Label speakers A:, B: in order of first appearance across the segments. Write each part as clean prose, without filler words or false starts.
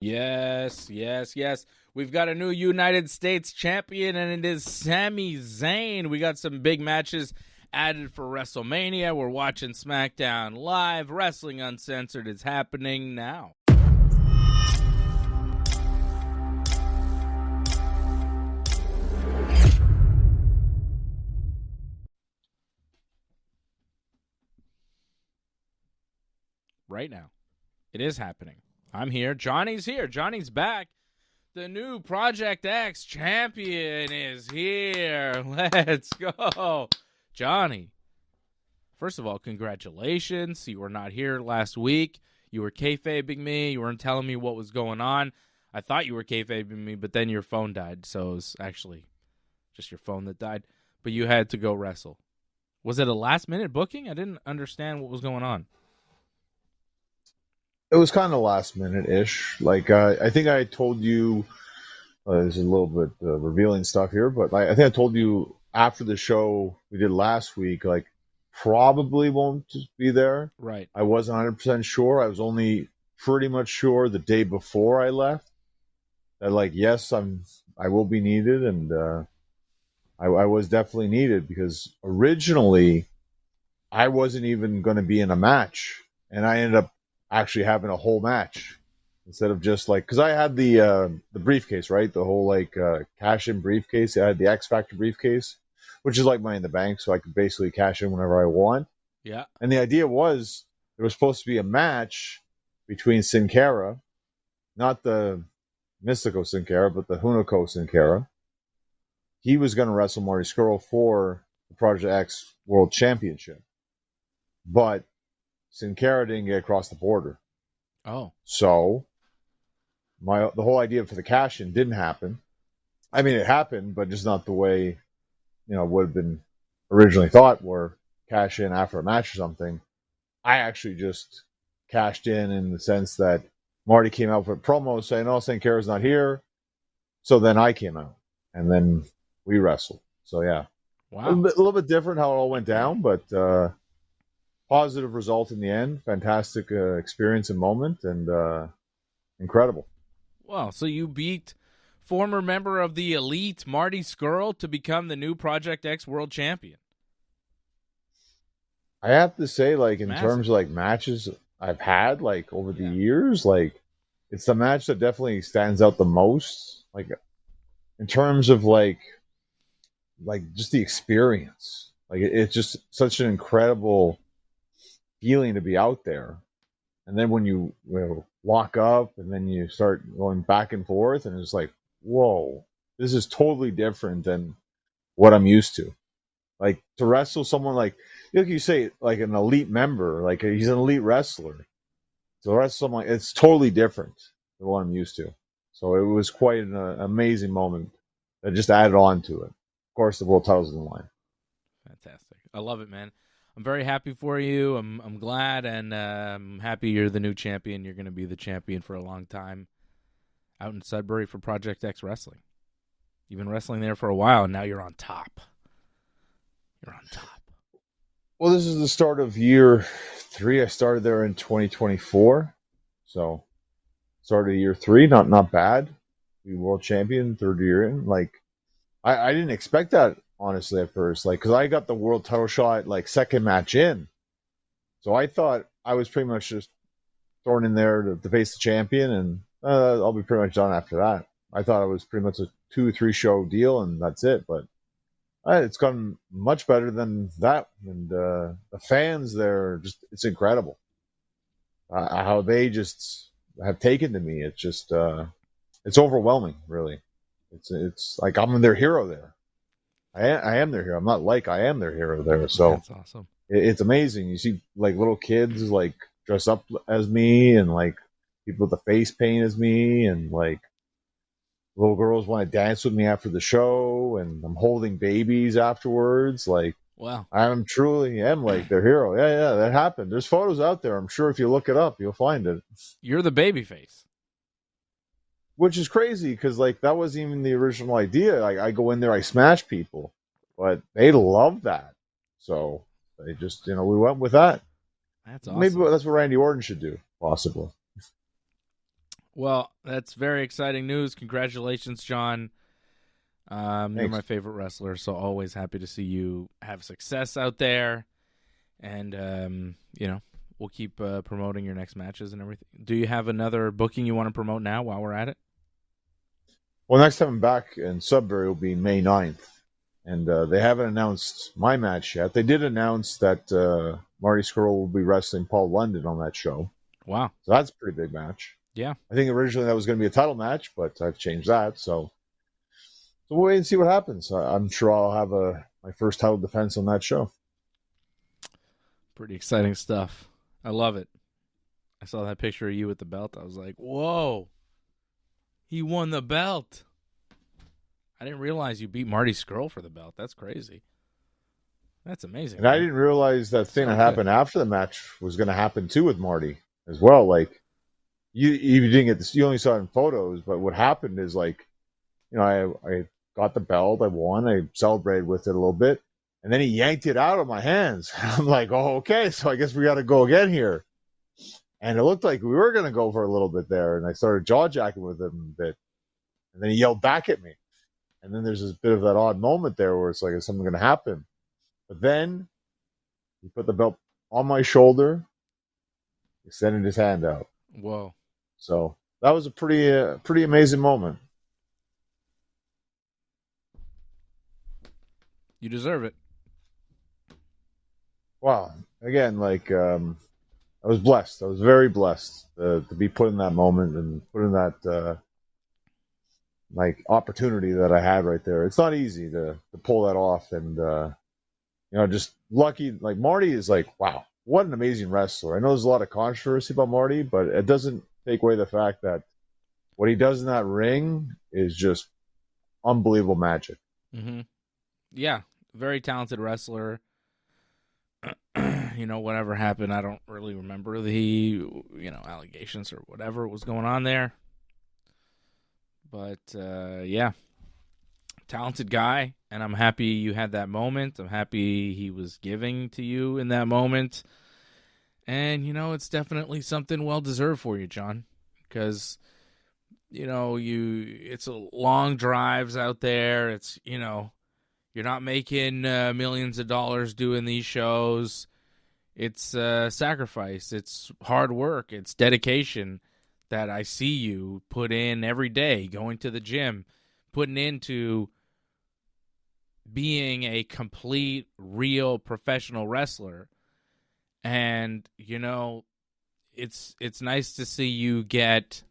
A: Yes, yes, yes. We've got a new United States champion, and it is Sami Zayn. We got some big matches added for WrestleMania. We're watching SmackDown Live. Wrestling Uncensored is happening now. Right now. It is happening. I'm here. Johnny's here. Johnny's back. The new Project X champion is here. Let's go. Johnny, first of all, congratulations. You were not here last week. You were kayfabing me. You weren't telling me what was going on. I thought you were kayfabing me, but then your phone died. So it was actually just your phone that died. But you had to go wrestle. Was it a last-minute booking? I didn't understand what was going on.
B: It was kind of last minute-ish. Like, I think I told you, there's a little bit revealing stuff here, but I think I told you after the show we did last week, like, probably won't be there.
A: Right.
B: I wasn't 100% sure. I was only pretty much sure the day before I left that, like, yes, I will be needed, and I was definitely needed because originally I wasn't even going to be in a match, and I ended up actually having a whole match instead of just like, because I had the briefcase, right? The whole like cash-in briefcase. I had the X Factor briefcase, which is like Money in the Bank, so I could basically cash in whenever I want.
A: Yeah.
B: And the idea was there was supposed to be a match between Sin Cara, not the Mystico Sin Cara, but the Hunico Sin Cara. He was going to wrestle Marty Scurll for the Project X World Championship, but Sin Cara didn't get across the border.
A: Oh.
B: So the whole idea for the cash-in didn't happen. I mean, it happened, but just not the way, would have been originally thought, where cash in after a match or something. I actually just cashed in the sense that Marty came out with a promo saying, oh, Sin Cara's not here. So then I came out, and then we wrestled. So, yeah.
A: Wow.
B: A little bit different how it all went down, but positive result in the end. Fantastic experience and moment, and incredible.
A: Wow, so you beat former member of the Elite, Marty Scurll, to become the new Project X World Champion.
B: I have to say, like, in
A: Massive.
B: terms of, like, matches I've had, like, over the years, like, it's the match that definitely stands out the most. Like, in terms of, like just the experience. Like, it's just such an incredible feeling to be out there. And then when you lock up and then you start going back and forth, and it's like, whoa, this is totally different than what I'm used to. Like, to wrestle someone like you say, like an elite member, like he's an elite wrestler. To wrestle someone, it's totally different than what I'm used to. So it was quite an amazing moment that just added on to it. Of course, the world title's in the line.
A: Fantastic. I love it, man. I'm very happy for you. I'm glad, and I'm happy you're the new champion. You're going to be the champion for a long time out in Sudbury for Project X Wrestling. You've been wrestling there for a while, and now you're on top. You're on top.
B: Well, this is the start of year 3. I started there in 2024. So, started year 3. Not bad. Be world champion, 3rd year in. Like, I didn't expect that, honestly, at first. Like, because I got the world title shot, like, 2nd match in. So I thought I was pretty much just thrown in there to face the champion, and I'll be pretty much done after that. I thought it was pretty much a 2 or 3 show deal, and that's it. But it's gone much better than that. And the fans there, it's incredible. How they just have taken to me. It's just, it's overwhelming, really. It's like I'm their hero there. I am their hero. I'm not like, I am their hero there. So
A: that's awesome.
B: It's amazing. You see, like, little kids like dress up as me, and like people with the face paint as me, and like little girls want to dance with me after the show, and I'm holding babies afterwards. Like,
A: wow,
B: I'm truly am like their hero. Yeah, that happened. There's photos out there. I'm sure if you look it up, you'll find it.
A: You're the baby face.
B: Which is crazy, because like that wasn't even the original idea. Like, I go in there, I smash people, but they love that. So they just, we went with that.
A: That's awesome.
B: Maybe that's what Randy Orton should do, possibly.
A: Well, that's very exciting news. Congratulations, John. You're my favorite wrestler, so always happy to see you have success out there. And, we'll keep promoting your next matches and everything. Do you have another booking you want to promote now while we're at it?
B: Well, next time I'm back in Sudbury will be May 9th. And they haven't announced my match yet. They did announce that Marty Scurll will be wrestling Paul London on that show.
A: Wow.
B: So that's a pretty big match.
A: Yeah.
B: I think originally that was going to be a title match, but I've changed that. So we'll wait and see what happens. I'm sure I'll have my first title defense on that show.
A: Pretty exciting stuff. I love it. I saw that picture of you with the belt. I was like, whoa. He won the belt. I didn't realize you beat Marty Scurll for the belt. That's crazy. That's amazing.
B: And man. I didn't realize that thing that happened after the match was going to happen too with Marty as well. Like, you didn't get this, you only saw it in photos, but what happened is, like, I got the belt, I won, I celebrated with it a little bit, and then he yanked it out of my hands. I'm like, oh, okay, so I guess we got to go again here. And it looked like we were going to go for a little bit there, and I started jaw-jacking with him a bit. And then he yelled back at me. And then there's this bit of that odd moment there where it's like, is something going to happen? But then he put the belt on my shoulder, extended his hand out.
A: Whoa.
B: So that was a pretty amazing moment.
A: You deserve it.
B: Wow. Again, like, I was blessed. I was very blessed to be put in that moment and put in that opportunity that I had right there. It's not easy to pull that off, and just lucky. Like, Marty is like, wow, what an amazing wrestler. I know there's a lot of controversy about Marty, but it doesn't take away the fact that what he does in that ring is just unbelievable magic.
A: Mm-hmm. Yeah, very talented wrestler. Whatever happened, I don't really remember the, allegations or whatever was going on there. But, yeah, talented guy, and I'm happy you had that moment. I'm happy he was giving to you in that moment. And, it's definitely something well-deserved for you, John, because, it's a long drives out there. It's, you're not making millions of dollars doing these shows. It's sacrifice. It's hard work. It's dedication that I see you put in every day, going to the gym, putting into being a complete, real professional wrestler. And, it's nice to see you get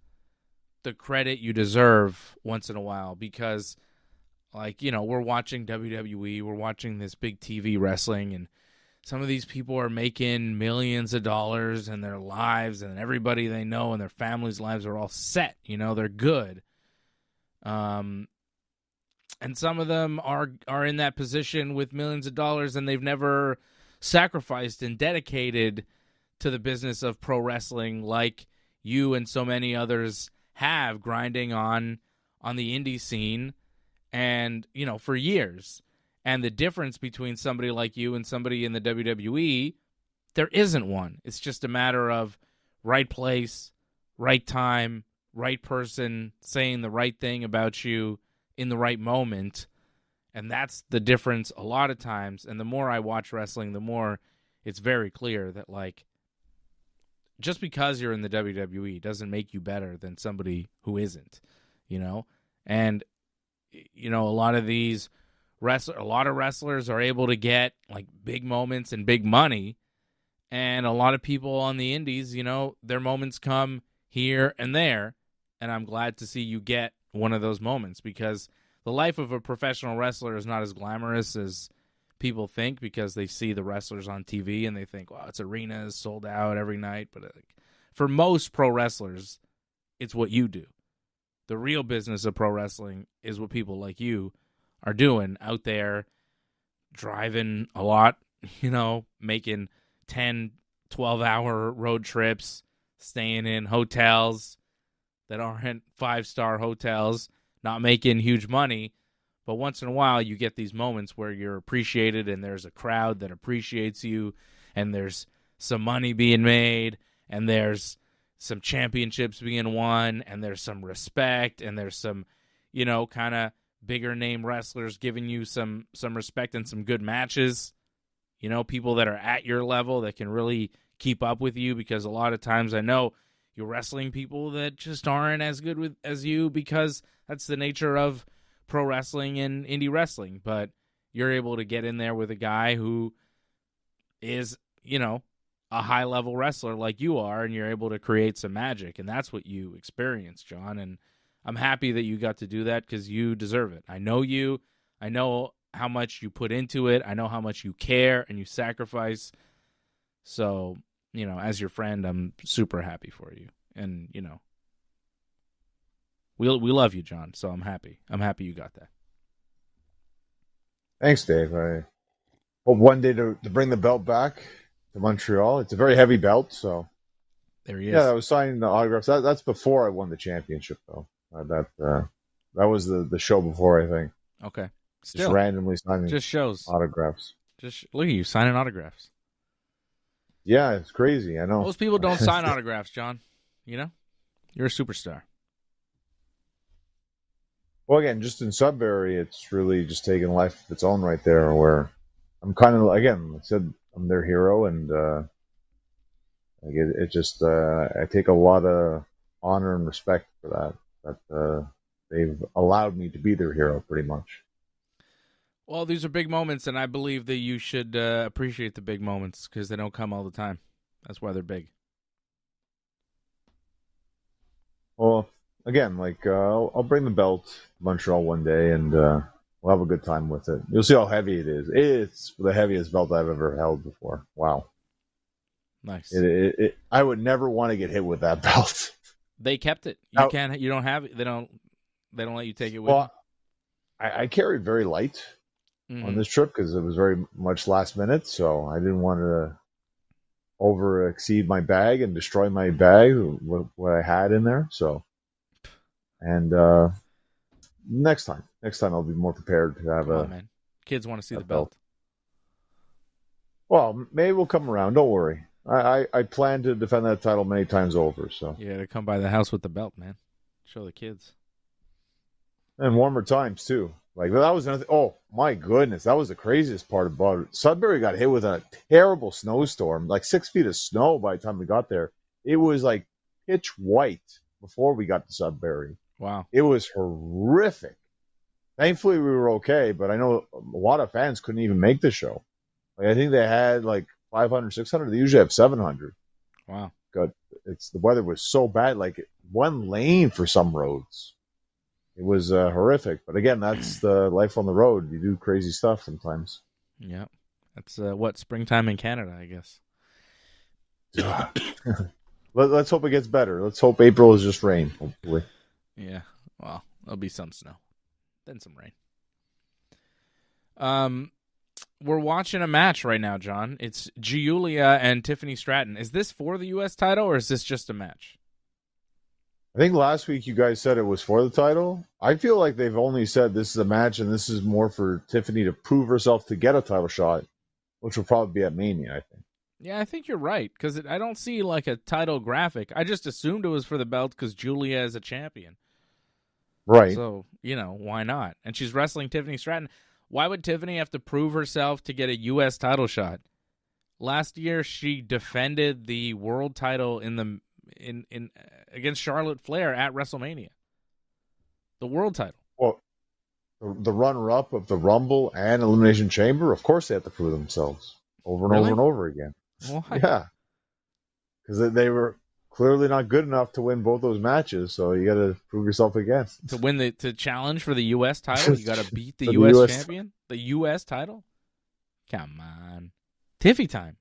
A: the credit you deserve once in a while, because, we're watching WWE, we're watching this big TV wrestling, and some of these people are making millions of dollars, and their lives and everybody they know and their families' lives are all set. They're good. And some of them are in that position with millions of dollars, and they've never sacrificed and dedicated to the business of pro wrestling like you and so many others have, grinding on the indie scene and, for years. And the difference between somebody like you and somebody in the WWE, there isn't one. It's just a matter of right place, right time, right person saying the right thing about you in the right moment. And that's the difference a lot of times. And the more I watch wrestling, the more it's very clear that, just because you're in the WWE doesn't make you better than somebody who isn't, And, a lot of these a lot of wrestlers are able to get big moments and big money, and a lot of people on the indies, their moments come here and there, and I'm glad to see you get one of those moments, because the life of a professional wrestler is not as glamorous as people think, because they see the wrestlers on TV and they think, wow, it's arenas sold out every night. But for most pro wrestlers, it's what you do. The real business of pro wrestling is what people like you are doing out there, driving a lot, making 10, 12-hour road trips, staying in hotels that aren't 5-star hotels, not making huge money. But once in a while, you get these moments where you're appreciated, and there's a crowd that appreciates you, and there's some money being made, and there's some championships being won, and there's some respect, and there's some, kind of bigger name wrestlers giving you some respect and some good matches. People that are at your level that can really keep up with you, because a lot of times I know you're wrestling people that just aren't as good as you, because that's the nature of pro wrestling and indie wrestling. But you're able to get in there with a guy who is, a high-level wrestler like you are, and you're able to create some magic, and that's what you experience, John. And I'm happy that you got to do that, because you deserve it. I know you. I know how much you put into it. I know how much you care and you sacrifice. So, as your friend, I'm super happy for you. And, we love you, John, so I'm happy. I'm happy you got that.
B: Thanks, Dave. I hope one day to bring the belt back to Montreal. It's a very heavy belt, so
A: there he is.
B: Yeah, I was signing the autographs. That's before I won the championship, though. That was the show before, I think.
A: Okay. Still,
B: just randomly signing
A: just shows
B: autographs.
A: Just look at you signing autographs.
B: Yeah, it's crazy. I know.
A: Most people don't sign autographs, John. You're a superstar.
B: Well, again, just in Sudbury, it's really just taken life of its own right there, where I'm kind of, again, like I said, I'm their hero, and it just, I take a lot of honor and respect for that they've allowed me to be their hero, pretty much.
A: Well, these are big moments, and I believe that you should appreciate the big moments, because they don't come all the time. That's why they're big.
B: Well, again, I'll bring the belt to Montreal one day, and we'll have a good time with it. You'll see how heavy it is. It's the heaviest belt I've ever held before. Wow.
A: Nice.
B: I would never want to get hit with that belt.
A: They kept it. You can't. You don't have it. They don't let you take it with you.
B: I carried very light on this trip, because it was very much last minute, so I didn't want to over exceed my bag and destroy my bag, what I had in there. So, and next time I'll be more prepared to have
A: man. Kids want to see the belt.
B: Well, maybe we'll come around. Don't worry. I plan to defend that title many times over. So
A: yeah, to come by the house with the belt, man. Show the kids.
B: And warmer times too. Like, that was another. Oh my goodness, that was the craziest part about it. Sudbury got hit with a terrible snowstorm, like 6 feet of snow by the time we got there. It was like pitch white before we got to Sudbury.
A: Wow,
B: it was horrific. Thankfully, we were okay, but I know a lot of fans couldn't even make the show. Like, I think they had like 500, 600. They usually have 700.
A: Wow.
B: God, the weather was so bad. Like, one lane for some roads. It was horrific. But again, that's the life on the road. You do crazy stuff sometimes.
A: Yeah. That's springtime in Canada, I guess.
B: Let's hope it gets better. Let's hope April is just rain, hopefully.
A: Yeah. Well, there'll be some snow. Then some rain. We're watching a match right now, John. It's Giulia and Tiffany Stratton. Is this for the U.S. title, or is this just a match?
B: I think last week you guys said it was for the title. I feel like they've only said this is a match, and this is more for Tiffany to prove herself to get a title shot, which will probably be at Mania, I think.
A: Yeah, I think you're right, because I don't see like a title graphic. I just assumed it was for the belt because Giulia is a champion.
B: Right.
A: So, why not? And she's wrestling Tiffany Stratton. Why would Tiffany have to prove herself to get a U.S. title shot? Last year, she defended the world title in against Charlotte Flair at WrestleMania. The world title.
B: Well, the runner-up of the Rumble and Elimination Chamber, of course they have to prove themselves over and over and over again.
A: Why?
B: Yeah. Because they were clearly not good enough to win both those matches, so you got to prove yourself again.
A: To challenge for the U.S. title, you got to beat the U.S. champion? The U.S. title? Come on. Tiffy time.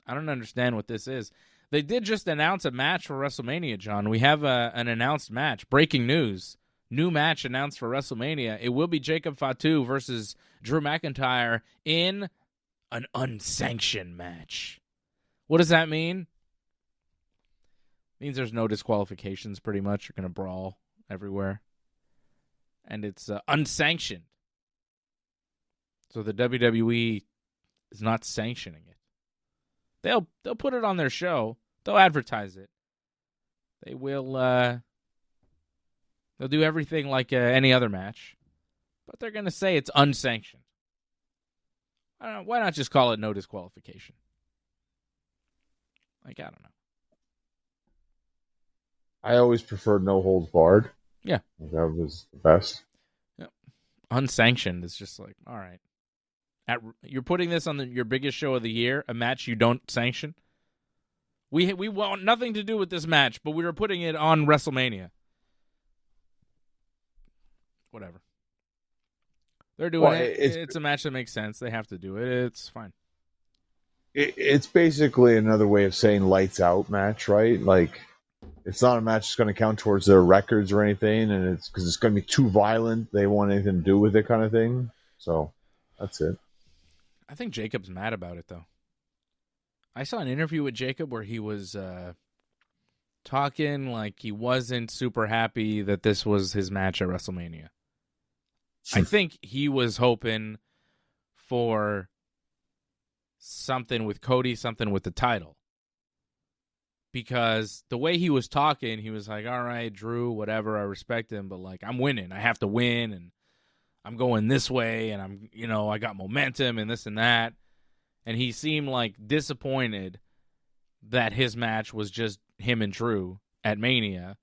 A: I don't understand what this is. They did just announce a match for WrestleMania, John. We have an announced match. Breaking news. New match announced for WrestleMania. It will be Jacob Fatu versus Drew McIntyre in an unsanctioned match. What does that mean? It means there's no disqualifications, pretty much. You're going to brawl everywhere. And it's unsanctioned. So the WWE is not sanctioning it. They'll put it on their show, They'll advertise it. They will. They'll do everything like any other match, but they're going to say it's unsanctioned. I don't know. Why not just call it no disqualification? Like, I don't know.
B: I always preferred no holds barred.
A: Yeah.
B: That was the best.
A: Yep. Unsanctioned is just like, all right. You're putting this on your biggest show of the year, a match you don't sanction? We want nothing to do with this match, but we were putting it on WrestleMania. Whatever. They're doing it. It's a match that makes sense. They have to do it. It's fine.
B: It's basically another way of saying lights out match, right? Like, it's not a match that's going to count towards their records or anything, and it's because it's going to be too violent. They want anything to do with it, kind of thing. So that's it.
A: I think Jacob's mad about it, though. I saw an interview with Jacob where he was talking like he wasn't super happy that this was his match at WrestleMania. I think he was hoping for something with Cody, something with the title. Because the way he was talking, he was like, all right, Drew, whatever, I respect him, but like, I'm winning. I have to win, and I'm going this way, and I got momentum and this and that. And he seemed like disappointed that his match was just him and Drew at Mania.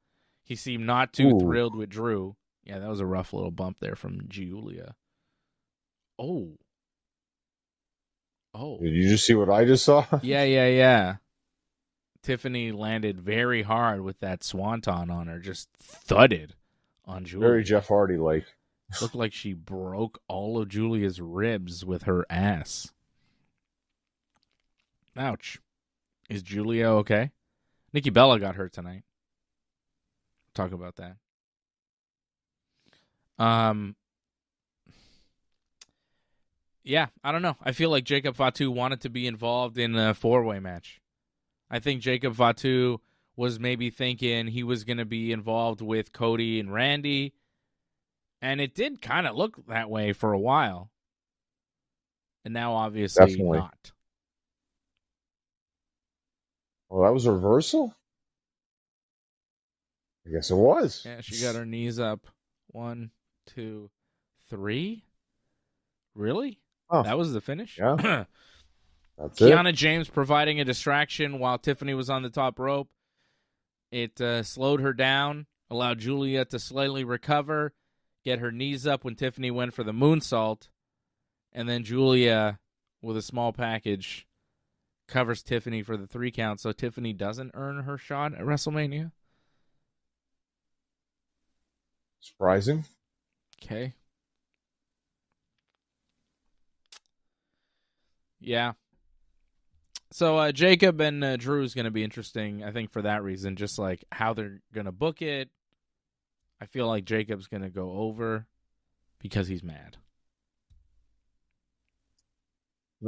A: He seemed not too thrilled with Drew. Yeah, that was a rough little bump there from Giulia. Oh.
B: Did you just see what I just saw?
A: Yeah. Tiffany landed very hard with that swanton on her, just thudded on Giulia.
B: Very Jeff Hardy-like.
A: Looked like she broke all of Giulia's ribs with her ass. Ouch. Is Giulia okay? Nikki Bella got hurt tonight. Talk about that. Yeah, I don't know. I feel like Jacob Fatu wanted to be involved in a four-way match. I think Jacob Fatu was maybe thinking he was going to be involved with Cody and Randy, and it did kind of look that way for a while. And now, obviously,
B: Definitely
A: not.
B: Well, that was a reversal? I guess it was.
A: Yeah, she got her knees up. 1, 2, 3. Really?
B: Oh.
A: That was the finish?
B: Yeah. That's
A: Kiana
B: it.
A: James providing a distraction while Tiffany was on the top rope. It slowed her down, allowed Giulia to slightly recover, get her knees up when Tiffany went for the moonsault, and then Giulia, with a small package, covers Tiffany for the 3 count, so Tiffany doesn't earn her shot at WrestleMania.
B: Surprising.
A: Okay. Yeah. So Jacob and Drew is going to be interesting, I think, for that reason, just like how they're going to book it. I feel like Jacob's going to go over because he's mad.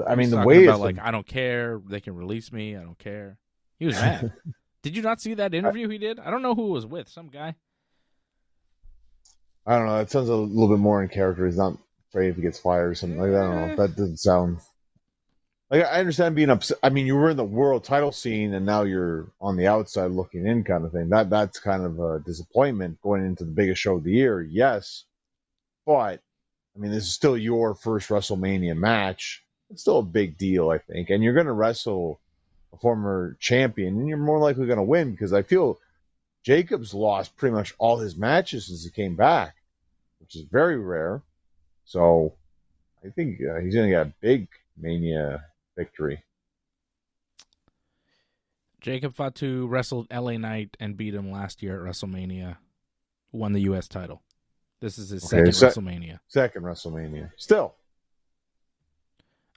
B: I mean,
A: He's
B: the
A: talking
B: way
A: about, like, I don't care. They can release me. I don't care. He was mad. Did you not see that interview he did? I don't know who it was with. Some guy.
B: I don't know. It sounds a little bit more in character. He's not afraid if he gets fired or something. Like, I don't know. That doesn't sound... Like, I understand being upset. I mean, you were in the world title scene, and now you're on the outside looking in, kind of thing. That's kind of a disappointment going into the biggest show of the year. Yes, but I mean, this is still your first WrestleMania match. It's still a big deal, I think. And you're going to wrestle a former champion, and you're more likely going to win because I feel Jacob's lost pretty much all his matches since he came back, which is very rare. So I think he's going to get a big Mania victory.
A: Jacob Fatu wrestled LA Knight and beat him last year at WrestleMania. Won the U.S. title. This is his second WrestleMania.
B: Second WrestleMania. Still.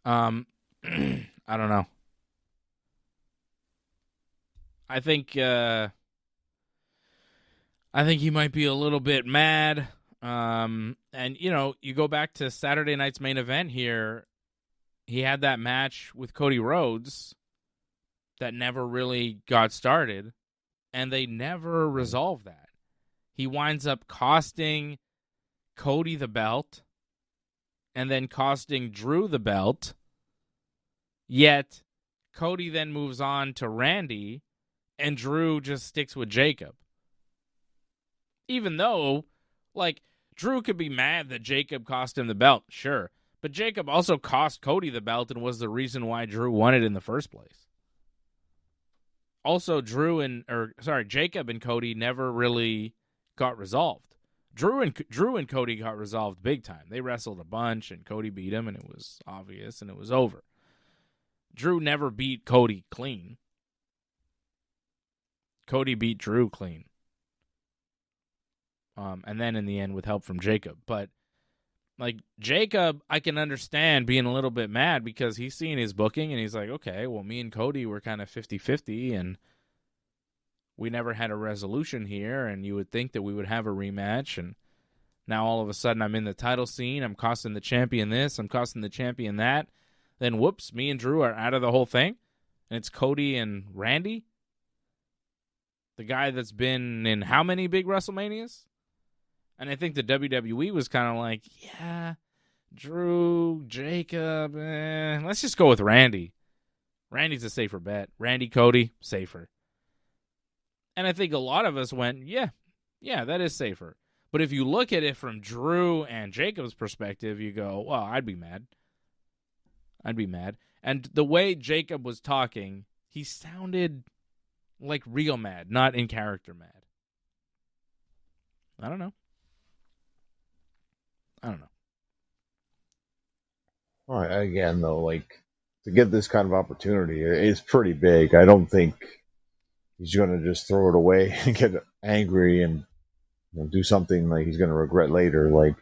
A: I don't know. I think he might be a little bit mad. And you go back to Saturday night's main event here. He had that match with Cody Rhodes that never really got started, and they never resolved that. He winds up costing Cody the belt and then costing Drew the belt, yet Cody then moves on to Randy, and Drew just sticks with Jacob. Even though, like, Drew could be mad that Jacob cost him the belt, sure. But Jacob also cost Cody the belt and was the reason why Drew won it in the first place. Also, Jacob and Cody never really got resolved. Drew and Cody got resolved big time. They wrestled a bunch, and Cody beat him, and it was obvious, and it was over. Drew never beat Cody clean. Cody beat Drew clean. And then in the end with help from Jacob. But, like, Jacob, I can understand being a little bit mad because he's seeing his booking, and he's like, okay, well, me and Cody were kind of 50-50, and we never had a resolution here, and you would think that we would have a rematch, and now all of a sudden I'm in the title scene, I'm costing the champion this, I'm costing the champion that, then whoops, me and Drew are out of the whole thing, and it's Cody and Randy, the guy that's been in how many big WrestleManias? And I think the WWE was kind of like, yeah, Drew, Jacob, let's just go with Randy. Randy's a safer bet. Randy, Cody, safer. And I think a lot of us went, yeah, that is safer. But if you look at it from Drew and Jacob's perspective, you go, well, I'd be mad. And the way Jacob was talking, he sounded like real mad, not in character mad. I don't know.
B: All right, again, though, like, to get this kind of opportunity, it's pretty big. I don't think he's going to just throw it away and get angry and do something like he's going to regret later. Like,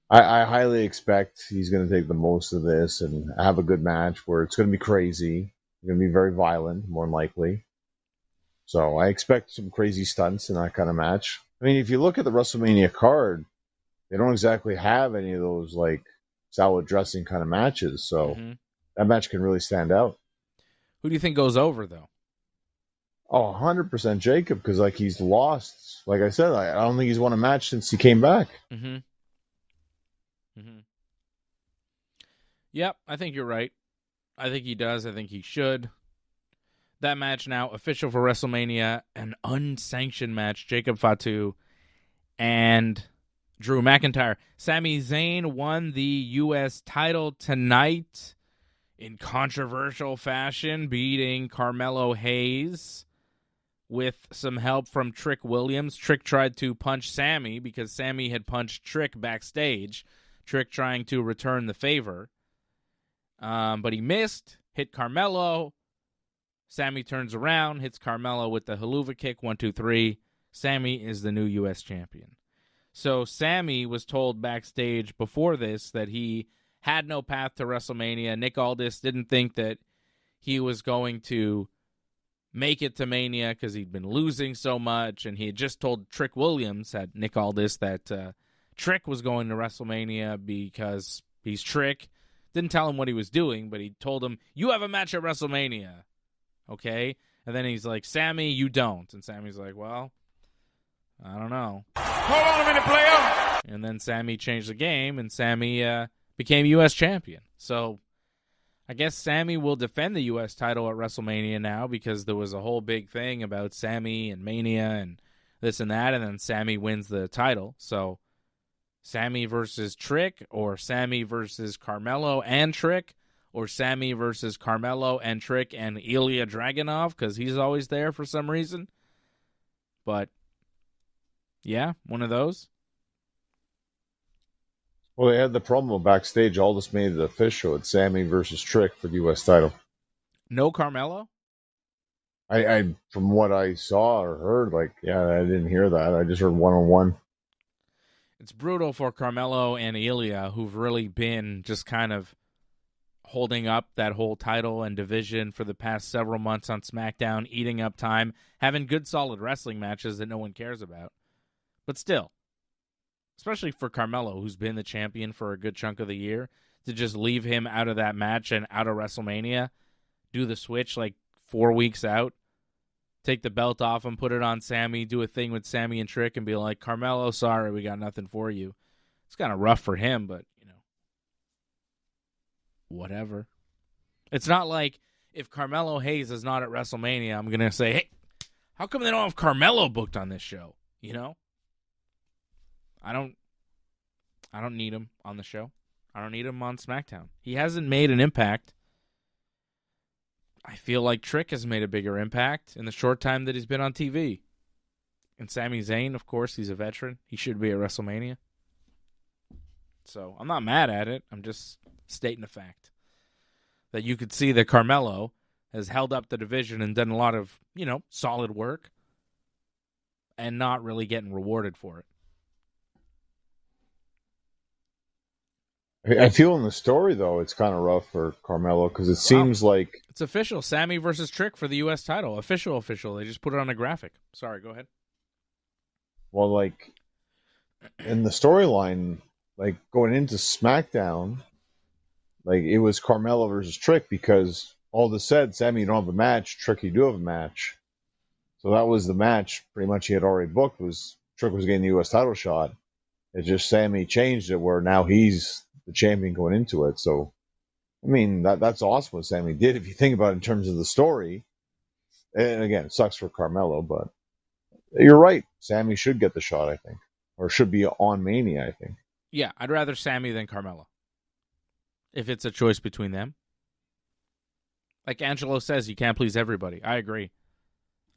B: I highly expect he's going to take the most of this and have a good match where it's going to be crazy. It's going to be very violent, more than likely. So I expect some crazy stunts in that kind of match. I mean, if you look at the WrestleMania card, they don't exactly have any of those, like, salad dressing kind of matches. So that match can really stand out.
A: Who do you think goes over, though?
B: Oh, 100% Jacob, because, like, he's lost. Like I said, I don't think he's won a match since he came back.
A: Yep, I think you're right. I think he does. I think he should. That match now official for WrestleMania, an unsanctioned match. Jacob Fatu and Drew McIntyre. Sami Zayn won the U.S. title tonight in controversial fashion, beating Carmelo Hayes with some help from Trick Williams. Trick tried to punch Sami because Sami had punched Trick backstage. Trick trying to return the favor. But he missed, hit Carmelo. Sami turns around, hits Carmelo with the haluva kick, 1, 2, 3. Sami is the new U.S. champion. So Sami was told backstage before this that he had no path to WrestleMania. Nick Aldis didn't think that he was going to make it to Mania because he'd been losing so much, and he had just told Trick Williams, at Nick Aldis, that Trick was going to WrestleMania because he's Trick. Didn't tell him what he was doing, but he told him, you have a match at WrestleMania, okay? And then he's like, Sami, you don't. And Sami's like, well, I don't know.
C: Hold on a minute, player.
A: And then Sami changed the game, and Sami became U.S. champion. So I guess Sami will defend the U.S. title at WrestleMania now because there was a whole big thing about Sami and Mania and this and that, and then Sami wins the title. So Sami versus Trick, or Sami versus Carmelo and Trick, or Sami versus Carmelo and Trick and Ilya Dragunov because he's always there for some reason. But yeah, one of those.
B: Well, they had the promo backstage. Aldis made it official. It's Sami versus Trick for the U.S. title.
A: No Carmelo?
B: I from what I saw or heard, like, yeah, I didn't hear that. I just heard one-on-one.
A: It's brutal for Carmelo and Ilya, who've really been just kind of holding up that whole title and division for the past several months on SmackDown, eating up time, having good, solid wrestling matches that no one cares about. But still, especially for Carmelo, who's been the champion for a good chunk of the year, to just leave him out of that match and out of WrestleMania, do the switch like 4 weeks out, take the belt off and put it on Sami, do a thing with Sami and Trick and be like, Carmelo, sorry, we got nothing for you. It's kind of rough for him, but, whatever. It's not like if Carmelo Hayes is not at WrestleMania, I'm going to say, hey, how come they don't have Carmelo booked on this show? You know? I don't need him on the show. I don't need him on SmackDown. He hasn't made an impact. I feel like Trick has made a bigger impact in the short time that he's been on TV. And Sami Zayn, of course, he's a veteran. He should be at WrestleMania. So I'm not mad at it. I'm just stating the fact that you could see that Carmelo has held up the division and done a lot of, solid work and not really getting rewarded for it.
B: I feel in the story, though, it's kind of rough for Carmelo because it seems like...
A: It's official. Sami versus Trick for the U.S. title. Official. They just put it on a graphic. Sorry, go ahead.
B: Well, like, in the storyline, like, going into SmackDown, like, it was Carmelo versus Trick because all this said, Sami, you don't have a match. Trick, you do have a match. So that was the match pretty much he had already booked, was Trick was getting the U.S. title shot. It's just Sami changed it where now he's the champion going into it. So, I mean, that's awesome what Sami did if you think about it in terms of the story. And again, it sucks for Carmelo, but you're right. Sami should get the shot, I think. Or should be on Mania, I think.
A: Yeah, I'd rather Sami than Carmelo. If it's a choice between them. Like Angelo says, you can't please everybody. I agree.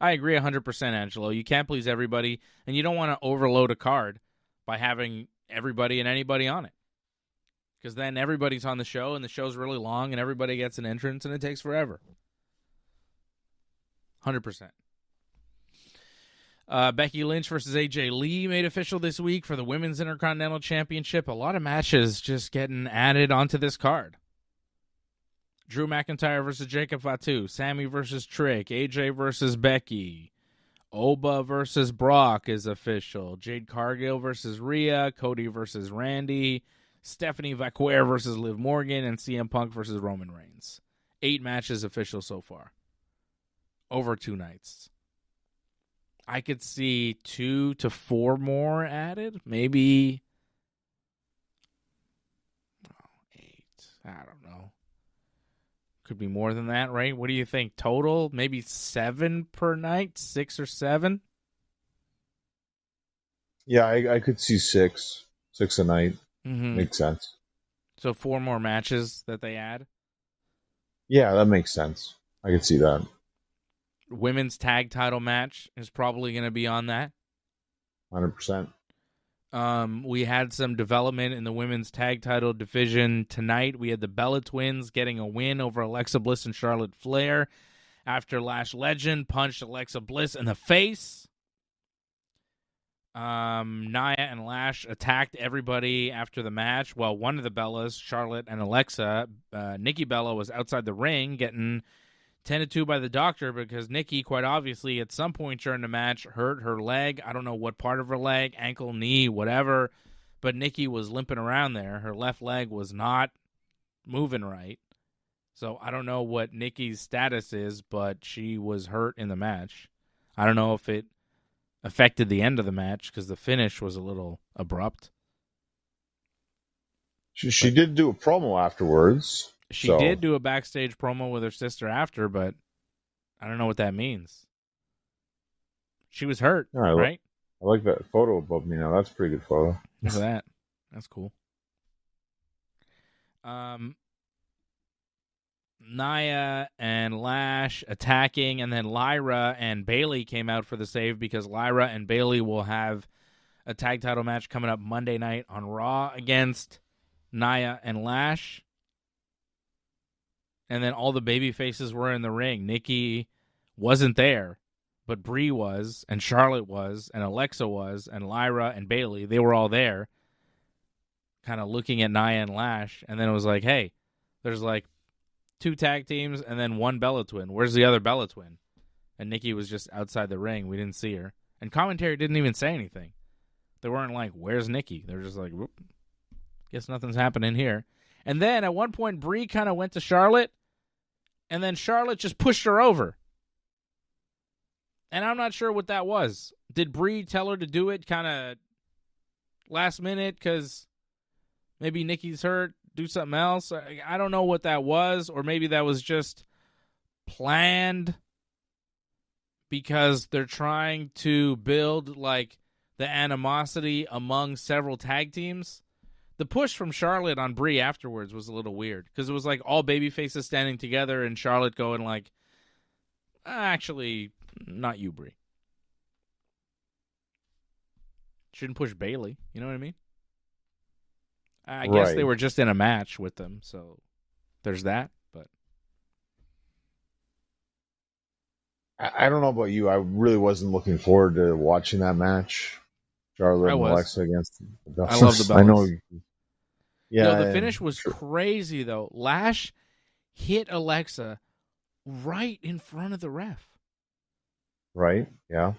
A: I agree 100%, Angelo. You can't please everybody, and you don't want to overload a card by having everybody and anybody on it. Because then everybody's on the show, and the show's really long, and everybody gets an entrance, and it takes forever. 100%. Becky Lynch versus AJ Lee made official this week for the Women's Intercontinental Championship. A lot of matches just getting added onto this card. Drew McIntyre versus Jacob Fatu. Sami versus Trick. AJ versus Becky. Oba versus Brock is official. Jade Cargill versus Rhea. Cody versus Randy. Stephanie Vaquer versus Liv Morgan. And CM Punk versus Roman Reigns. 8 matches official so far. Over 2 nights. I could see 2 to 4 more added. Maybe 8. I don't know. Could be more than that, right? What do you think? Total? Maybe 7 per night? 6 or 7?
B: Yeah, I could see 6. 6 a night.
A: Mm-hmm.
B: Makes sense.
A: So 4 more matches that they add?
B: Yeah, that makes sense. I could see that.
A: Women's tag title match is probably going to be on that.
B: 100%.
A: We had some development in the women's tag title division tonight. We had the Bella Twins getting a win over Alexa Bliss and Charlotte Flair after Lash Legend punched Alexa Bliss in the face. Nia and Lash attacked everybody after the match. Well, one of the Bellas, Charlotte and Alexa, Nikki Bella, was outside the ring getting tended to by the doctor because Nikki, quite obviously, at some point during the match, hurt her leg. I don't know what part of her leg, ankle, knee, whatever, but Nikki was limping around there. Her left leg was not moving right. So I don't know what Nikki's status is, but she was hurt in the match. I don't know if it affected the end of the match because the finish was a little abrupt.
B: She did do a promo afterwards.
A: She did do a backstage promo with her sister after, but I don't know what that means. She was hurt, right?
B: I like that photo above me now. That's a pretty good photo.
A: Look at that. That's cool. Nia and Lash attacking, and then Lyra and Bayley came out for the save because Lyra and Bayley will have a tag title match coming up Monday night on Raw against Nia and Lash. And then all the baby faces were in the ring. Nikki wasn't there, but Brie was, and Charlotte was, and Alexa was, and Lyra and Bayley. They were all there, kind of looking at Nia and Lash. And then it was like, hey, there's like 2 tag teams and then 1 Bella Twin. Where's the other Bella Twin? And Nikki was just outside the ring. We didn't see her. And commentary didn't even say anything. They weren't like, where's Nikki? They were just like, whoop, guess nothing's happening here. And then at one point, Brie kind of went to Charlotte. And then Charlotte just pushed her over. And I'm not sure what that was. Did Brie tell her to do it kind of last minute because maybe Nikki's hurt, do something else? I don't know what that was. Or maybe that was just planned because they're trying to build like the animosity among several tag teams. The push from Charlotte on Brie afterwards was a little weird because it was like all baby faces standing together and Charlotte going like, actually, not you, Brie. Shouldn't push Bayley. You know what I mean? I guess they were just in a match with them, so there's that. But
B: I don't know about you. I really wasn't looking forward to watching that match. Charlotte and Alexa against the Bellas.
A: I love the Bellas.
B: I know. Yeah,
A: the finish was crazy, though. Lash hit Alexa right in front of the ref.
B: Right, yeah.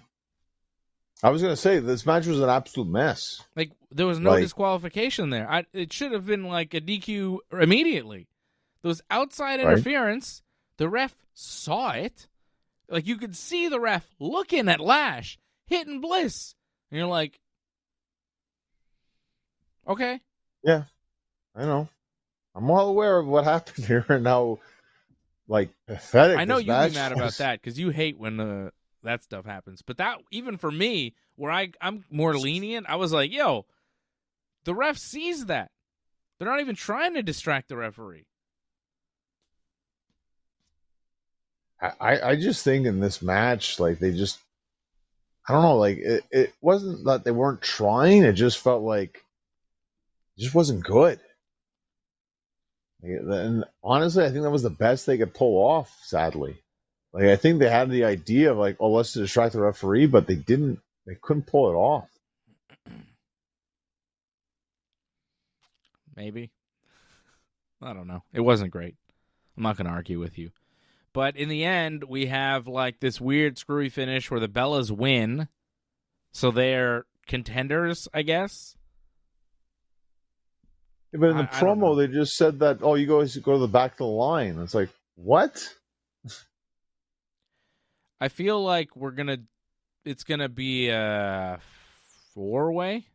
B: I was going to say, this match was an absolute mess.
A: Like, there was no disqualification there. It should have been like a DQ immediately. There was outside interference. The ref saw it. Like, you could see the ref looking at Lash, hitting Bliss. And you're like, okay.
B: Yeah, I know. I'm well aware of what happened here and how, pathetic
A: I know
B: this
A: you'd
B: match
A: be mad about that because you hate when that stuff happens. But that, even for me, where I'm more lenient, I was like, yo, the ref sees that. They're not even trying to distract the referee.
B: I just think in this match, they just, I don't know, it wasn't that they weren't trying. It just felt like it just wasn't good. And honestly, I think that was the best they could pull off, sadly. I think they had the idea of let's distract the referee, but they couldn't pull it off.
A: Maybe. I don't know. It wasn't great. I'm not going to argue with you. But in the end, we have this weird screwy finish where the Bellas win. So they're contenders, I guess.
B: Yeah, but in the promo, they just said that, you guys go to the back of the line. It's like, what?
A: I feel like it's going to be a 4-way.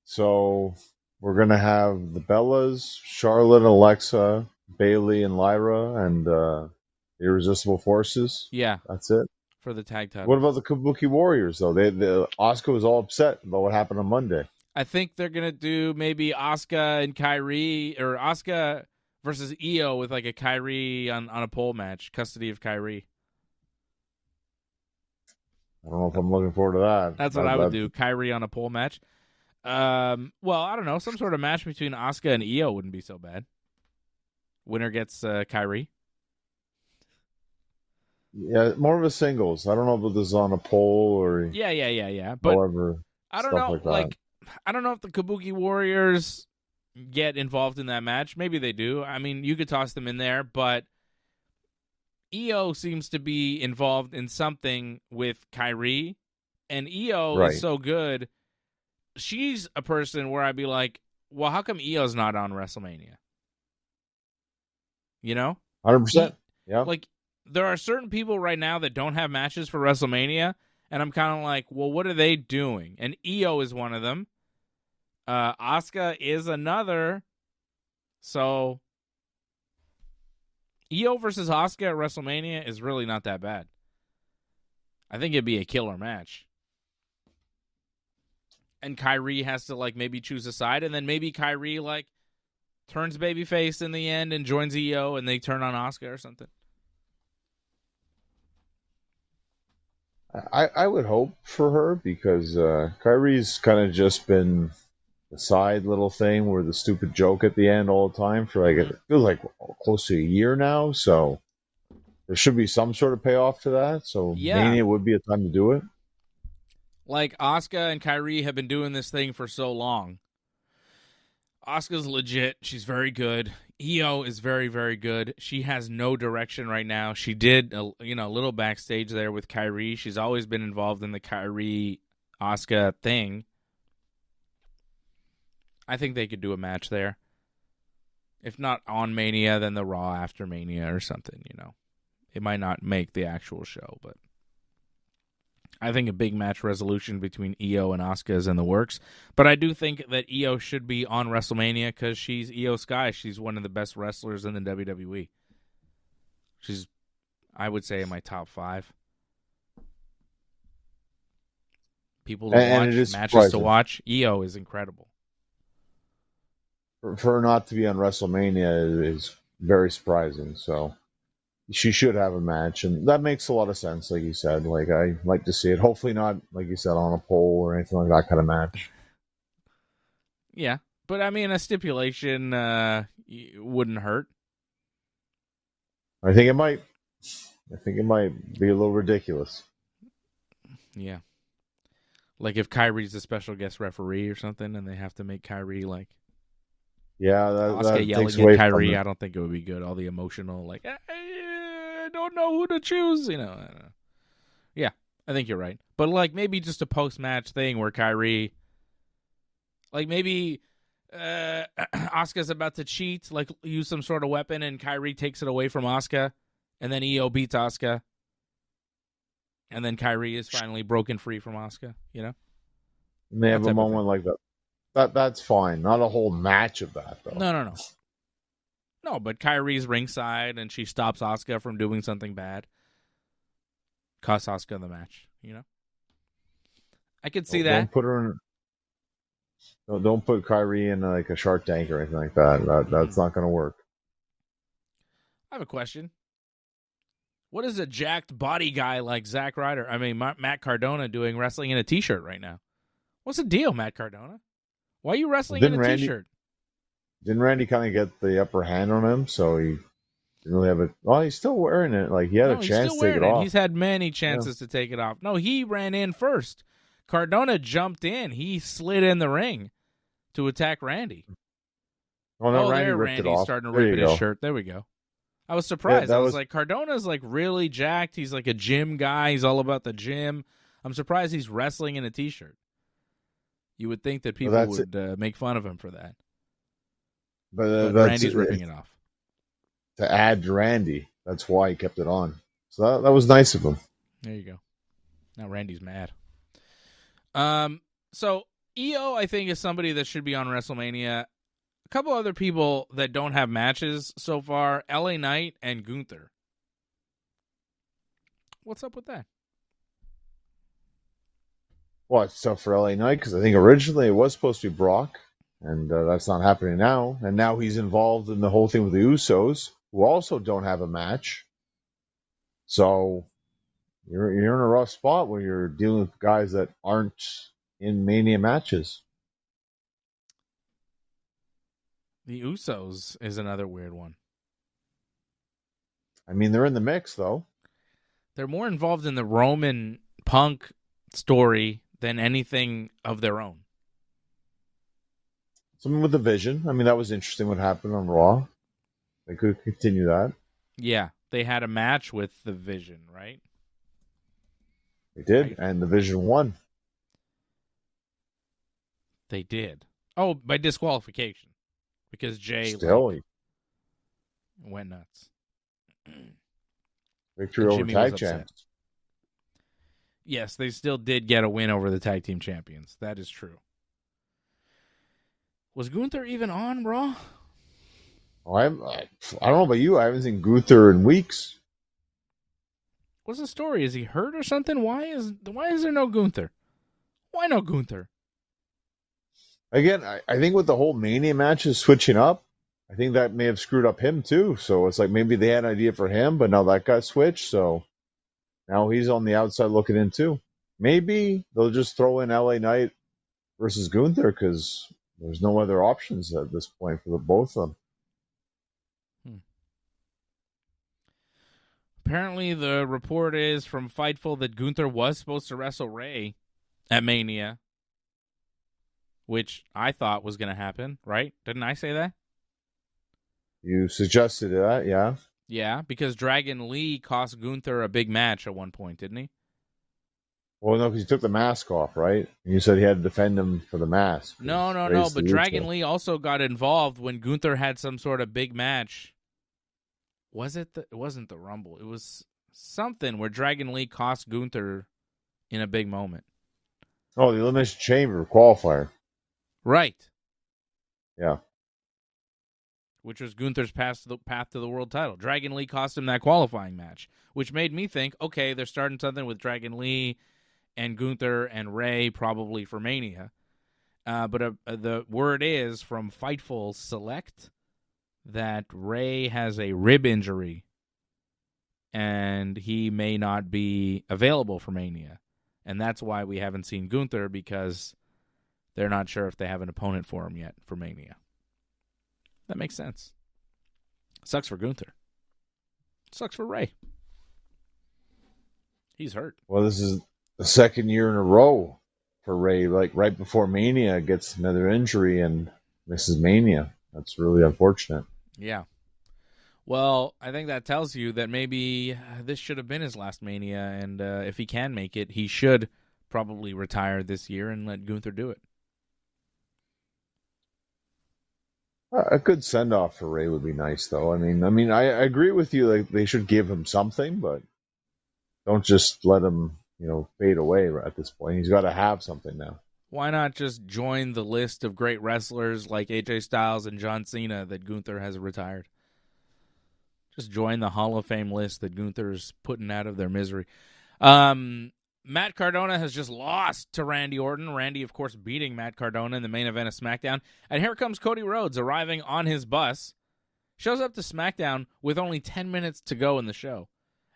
B: So we're going to have the Bellas, Charlotte, Alexa, Bayley, and Lyra, and Irresistible Forces.
A: Yeah.
B: That's it.
A: For the tag title.
B: What about the Kabuki Warriors, though? Asuka was all upset about what happened on Monday.
A: I think they're going to do maybe Asuka and Kairi, or Asuka versus Io with a Kairi on a pole match, custody of Kairi.
B: I don't know if I'm looking forward to that.
A: That's what I would do, Kairi on a pole match. Well, I don't know. Some sort of match between Asuka and Io wouldn't be so bad. Winner gets Kairi.
B: Yeah, more of a singles. I don't know if this is on a pole or...
A: Yeah. But
B: however,
A: I don't know. I don't know if the Kabuki Warriors get involved in that match. Maybe they do. I mean, you could toss them in there, but Io seems to be involved in something with Kairi, and Io is so good. She's a person where I'd be like, well, how come Io's not on WrestleMania? You know?
B: 100%. Yeah.
A: There are certain people right now that don't have matches for WrestleMania, and I'm kind of like, well, what are they doing? And Io is one of them. Asuka is another. So, Io versus Asuka at WrestleMania is really not that bad. I think it'd be a killer match. And Kairi has to maybe choose a side, and then maybe Kairi turns babyface in the end and joins Io, and they turn on Asuka or something.
B: I would hope for her because Kairi's kind of just been the side little thing where the stupid joke at the end all the time for it feels like close to a year now. So there should be some sort of payoff to that. So Mania would be a time to do it.
A: Asuka and Kairi have been doing this thing for so long. Asuka's legit. She's very good. Io is very, very good. She has no direction right now. She did a little backstage there with Kairi. She's always been involved in the Kairi Asuka thing. I think they could do a match there. If not on Mania, then the Raw after Mania or something, It might not make the actual show, but I think a big match resolution between Io and Asuka is in the works. But I do think that Io should be on WrestleMania because she's Io Sky. She's one of the best wrestlers in the WWE. She's, I would say, in my top 5. People to
B: And
A: watch,
B: it is
A: matches
B: surprising.
A: to watch. Io is incredible.
B: For her not to be on WrestleMania is very surprising. So she should have a match, and that makes a lot of sense. Like you said, like I like to see it. Hopefully not, like you said, on a pole or anything like that kind of match.
A: Yeah, but I mean, a stipulation wouldn't hurt.
B: I think it might. I think it might be a little ridiculous.
A: Yeah. Like if Kyrie's a special guest referee or something, and they have to make Kyrie like
B: Yeah,
A: Asuka
B: that
A: yelling
B: takes away
A: at Kyrie.
B: from it.
A: I don't think it would be good. All the emotional, like I don't know who to choose. You know. I don't know. Yeah, I think you're right. But like maybe just a post-match thing where Kyrie, like maybe Asuka's about to cheat, like use some sort of weapon, and Kyrie takes it away from Asuka, and then Io beats Asuka. And then Kyrie is finally broken free from Asuka, you know?
B: And they
A: That
B: have a
A: type of
B: moment like that. That's fine. Not a whole match of that, though.
A: No. No, but Kyrie's ringside and she stops Asuka from doing something bad. Costs Asuka the match, you know? I could see that.
B: Don't put her in. No, don't put Kyrie in like a Shark Tank or anything like that. That's not going to work.
A: I have a question. What is a jacked body guy like Zack Ryder, Matt Cardona doing wrestling in a t-shirt right now? What's the deal, Matt Cardona? Why are you wrestling in a t-shirt?
B: Didn't Randy kind of get the upper hand on him, so he didn't really have it? Well, he's still wearing it. Like he had a chance to take it off.
A: He's had many chances to take it off. No, he ran in first. Cardona jumped in. He slid in the ring to attack Randy.
B: Oh, no, Randy
A: there,
B: ripped it
A: Randy's
B: off.
A: starting to
B: There
A: rip
B: you
A: at his
B: go.
A: shirt. There we go. I was surprised.
B: Yeah,
A: I was like, Cardona's like really jacked. He's like a gym guy. He's all about the gym. I'm surprised he's wrestling in a t-shirt. You would think that people would make fun of him for that.
B: But
A: Randy's ripping it off.
B: To add Randy, that's why he kept it on. So that was nice of him.
A: There you go. Now Randy's mad. So Io, I think, is somebody that should be on WrestleMania. A couple other people that don't have matches so far, LA Knight and Gunther. What's up with that?
B: Well, it's tough for LA Knight because I think originally it was supposed to be Brock, and that's not happening now. And now he's involved in the whole thing with the Usos, who also don't have a match. So you're in a rough spot where you're dealing with guys that aren't in Mania matches.
A: The Usos is another weird one.
B: I mean, they're in the mix, though.
A: They're more involved in the Roman Punk story than anything of their own.
B: Something with the Vision. I mean, that was interesting what happened on Raw. They could continue that.
A: Yeah, they had a match with the Vision, right?
B: They did,
A: Right.
B: and the Vision won.
A: They did. Oh, by disqualification. Because Jay
B: Still,
A: went nuts.
B: victory
A: And
B: over
A: Jimmy was
B: tag
A: upset.
B: champs.
A: Yes, they still did get a win over the tag team champions. That is true. Was Gunther even on Raw?
B: Oh, I don't know about you. I haven't seen Gunther in weeks.
A: What's the story? Is he hurt or something? Why is there no Gunther? Why no Gunther?
B: Again, I think with the whole Mania matches switching up, I think that may have screwed up him too. So it's like maybe they had an idea for him, but now that got switched. So now he's on the outside looking in too. Maybe they'll just throw in LA Knight versus Gunther because there's no other options at this point for the both of them.
A: Apparently, the report is from Fightful that Gunther was supposed to wrestle Rey at Mania, which I thought was going to happen, right? Didn't I say that?
B: You suggested that, yeah.
A: Yeah, because Dragon Lee cost Gunther a big match at one point, didn't he?
B: Well, no, because he took the mask off, right? And you said he had to defend him for the mask.
A: No. But Dragon Lee also got involved when Gunther had some sort of big match. It wasn't the Rumble. It was something where Dragon Lee cost Gunther in a big moment.
B: Oh, the Elimination Chamber qualifier.
A: Right.
B: Yeah.
A: which was Gunther's path to the world title. Dragon Lee cost him that qualifying match, which made me think, okay, they're starting something with Dragon Lee and Gunther and Rey probably for Mania. But the word is from Fightful Select that Rey has a rib injury and he may not be available for Mania. And that's why we haven't seen Gunther, because they're not sure if they have an opponent for him yet for Mania. That makes sense. Sucks for Gunther. Sucks for Rey. He's hurt.
B: Well, this is the second year in a row for Rey. Like right before Mania, gets another injury and misses Mania. That's really unfortunate.
A: Yeah. Well, I think that tells you that maybe this should have been his last Mania, and if he can make it, he should probably retire this year and let Gunther do it.
B: A good send-off for Rey would be nice, though. I mean, I agree with you. Like they should give him something, but don't just let him, fade away at this point. He's got to have something now.
A: Why not just join the list of great wrestlers like AJ Styles and John Cena that Gunther has retired? Just join the Hall of Fame list that Gunther's putting out of their misery. Matt Cardona has just lost to Randy Orton. Randy, of course, beating Matt Cardona in the main event of SmackDown. And here comes Cody Rhodes arriving on his bus. Shows up to SmackDown with only 10 minutes to go in the show.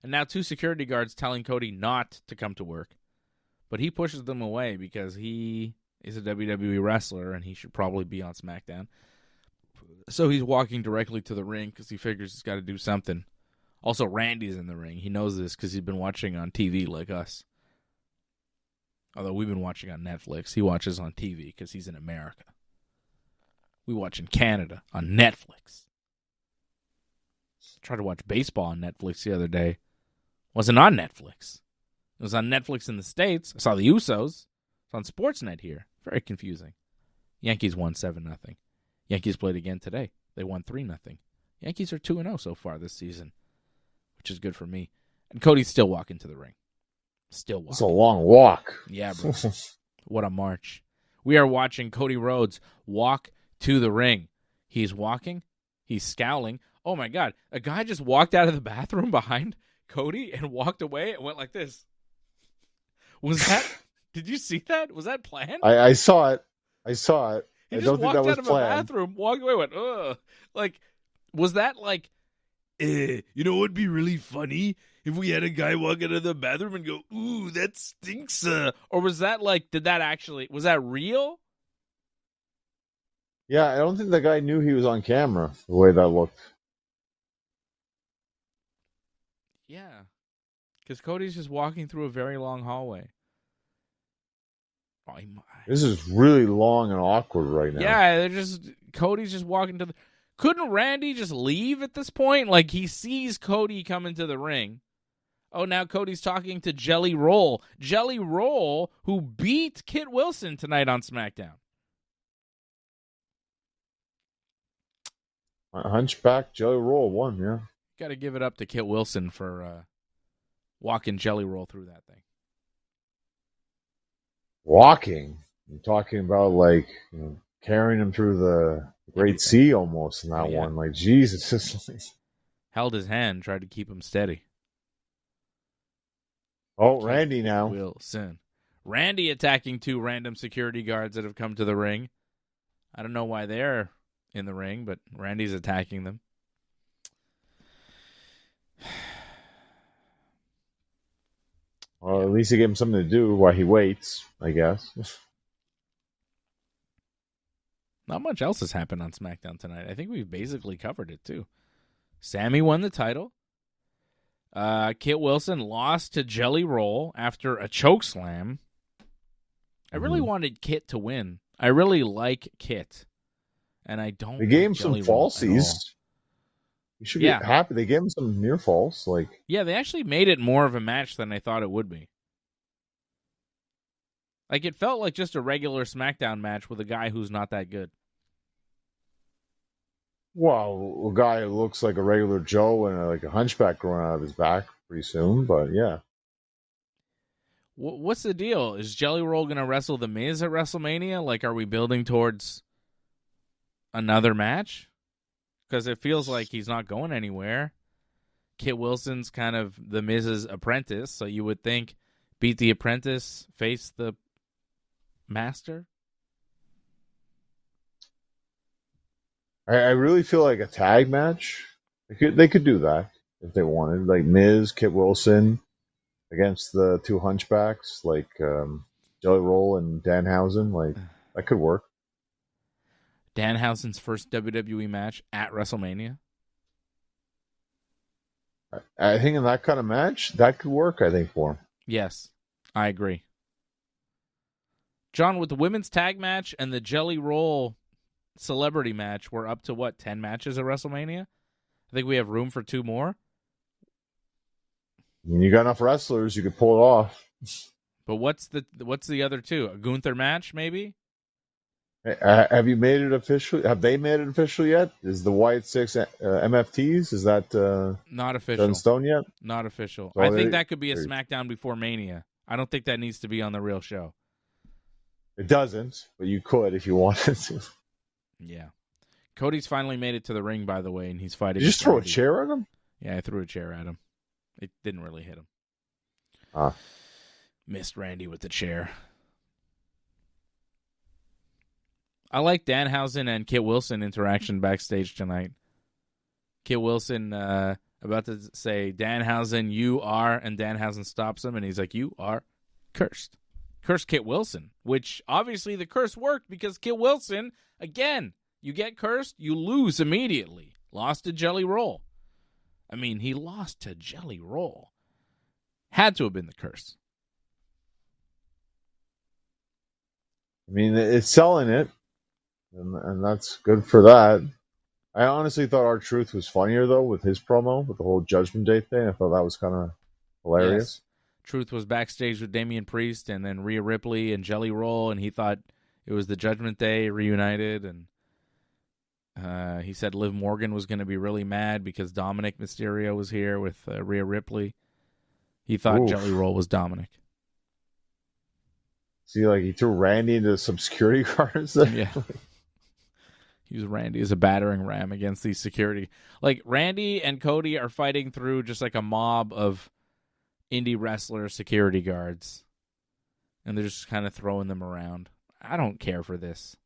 A: And now 2 security guards telling Cody not to come to work. But he pushes them away because he is a WWE wrestler and he should probably be on SmackDown. So he's walking directly to the ring because he figures he's got to do something. Also, Randy's in the ring. He knows this because he's been watching on TV like us. Although we've been watching on Netflix. He watches on TV because he's in America. We watch in Canada on Netflix. I tried to watch baseball on Netflix the other day. Wasn't on Netflix. It was on Netflix in the States. I saw the Usos. It's on Sportsnet here. Very confusing. Yankees won 7-0. Yankees played again today. They won 3-0. Yankees are 2-0 so far this season, which is good for me. And Cody's still walking to the ring. Still walking.
B: It's a long walk.
A: Yeah, bro. What a march. We are watching Cody Rhodes walk to the ring. He's walking. He's scowling. Oh, my God. A guy just walked out of the bathroom behind Cody and walked away and went like this. Was that... Did you see that? Was that planned?
B: I saw it. I saw it.
A: He
B: I
A: just
B: don't think
A: walked
B: that was
A: out of
B: planned.
A: a bathroom, walked away, went, ugh. Like, was that like, you know what would be really funny? If we had a guy walk out of the bathroom and go, ooh, that stinks. Or was that like, was that real?
B: Yeah, I don't think the guy knew he was on camera, the way that looked.
A: Yeah. Because Cody's just walking through a very long hallway.
B: This is really long and awkward right now.
A: Yeah, Cody's just walking to the... Couldn't Randy just leave at this point? Like, he sees Cody come into the ring. Oh, now Cody's talking to Jelly Roll. Jelly Roll, who beat Kit Wilson tonight on SmackDown.
B: Hunchback Jelly Roll won, yeah.
A: Got to give it up to Kit Wilson for walking Jelly Roll through that thing.
B: Walking? You're talking about, like, carrying him through the Great Sea almost in that one. Like, Jesus.
A: Held his hand, tried to keep him steady.
B: Oh, Randy now.
A: Wilson. Randy attacking 2 random security guards that have come to the ring. I don't know why they're in the ring, but Randy's attacking them.
B: Well, at least he gave him something to do while he waits, I guess.
A: Not much else has happened on SmackDown tonight. I think we've basically covered it, too. Sammy won the title. Kit Wilson lost to Jelly Roll after a chokeslam. I really wanted Kit to win. I really like Kit. And I don't.
B: They gave him
A: like
B: some
A: Jelly Roll
B: falsies. You should get happy. They gave him some near falls.
A: Yeah, they actually made it more of a match than I thought it would be. Like, it felt like just a regular SmackDown match with a guy who's not that good.
B: Well, a guy who looks like a regular Joe and like a hunchback growing out of his back pretty soon, but yeah.
A: What's the deal? Is Jelly Roll going to wrestle The Miz at WrestleMania? Like, are we building towards another match? because it feels like he's not going anywhere. Kit Wilson's kind of the Miz's apprentice, so you would think beat the apprentice, face the master.
B: I really feel like a tag match. They could do that if they wanted. Like Miz, Kit Wilson against the two hunchbacks, like Jelly Roll and Danhausen. Like that could work.
A: Danhausen's first WWE match at WrestleMania.
B: I think in that kind of match, that could work, I think, for him.
A: Yes, I agree. John, with the women's tag match and the Jelly Roll celebrity match, we're up to, what, 10 matches at WrestleMania? I think we have room for 2 more.
B: I mean, you got enough wrestlers, you could pull it off.
A: But what's the other 2? A Gunther match, maybe?
B: Have you made it official? Have they made it official yet? Is the White Six MFTs? Is that
A: not official?
B: Done stone yet?
A: Not official.
B: So
A: I think that could be a SmackDown before Mania. I don't think that needs to be on the real show.
B: It doesn't, but you could if you wanted to.
A: Yeah. Cody's finally made it to the ring, by the way, and he's fighting.
B: Did you just throw a chair at him?
A: Yeah, I threw a chair at him. It didn't really hit him. Missed Randy with the chair. I like Danhausen and Kit Wilson interaction backstage tonight. Kit Wilson about to say, Danhausen, you are, and Danhausen stops him, and he's like, you are cursed. Curse Kit Wilson, which obviously the curse worked because Kit Wilson, again, you get cursed, you lose immediately. Lost to Jelly Roll. I mean, he lost to Jelly Roll. Had to have been the curse.
B: I mean, it's selling it. And that's good for that. I honestly thought R-Truth was funnier, though, with his promo, with the whole Judgment Day thing. I thought that was kind of hilarious.
A: Yes. Truth was backstage with Damian Priest and then Rhea Ripley and Jelly Roll, and he thought it was the Judgment Day reunited. And he said Liv Morgan was going to be really mad because Dominic Mysterio was here with Rhea Ripley. He thought Jelly Roll was Dominic.
B: See, like, he threw Randy into some security guards there.
A: Yeah. Use Randy as a battering ram against these security. Like, Randy and Cody are fighting through just like a mob of indie wrestler security guards. And they're just kind of throwing them around. I don't care for this.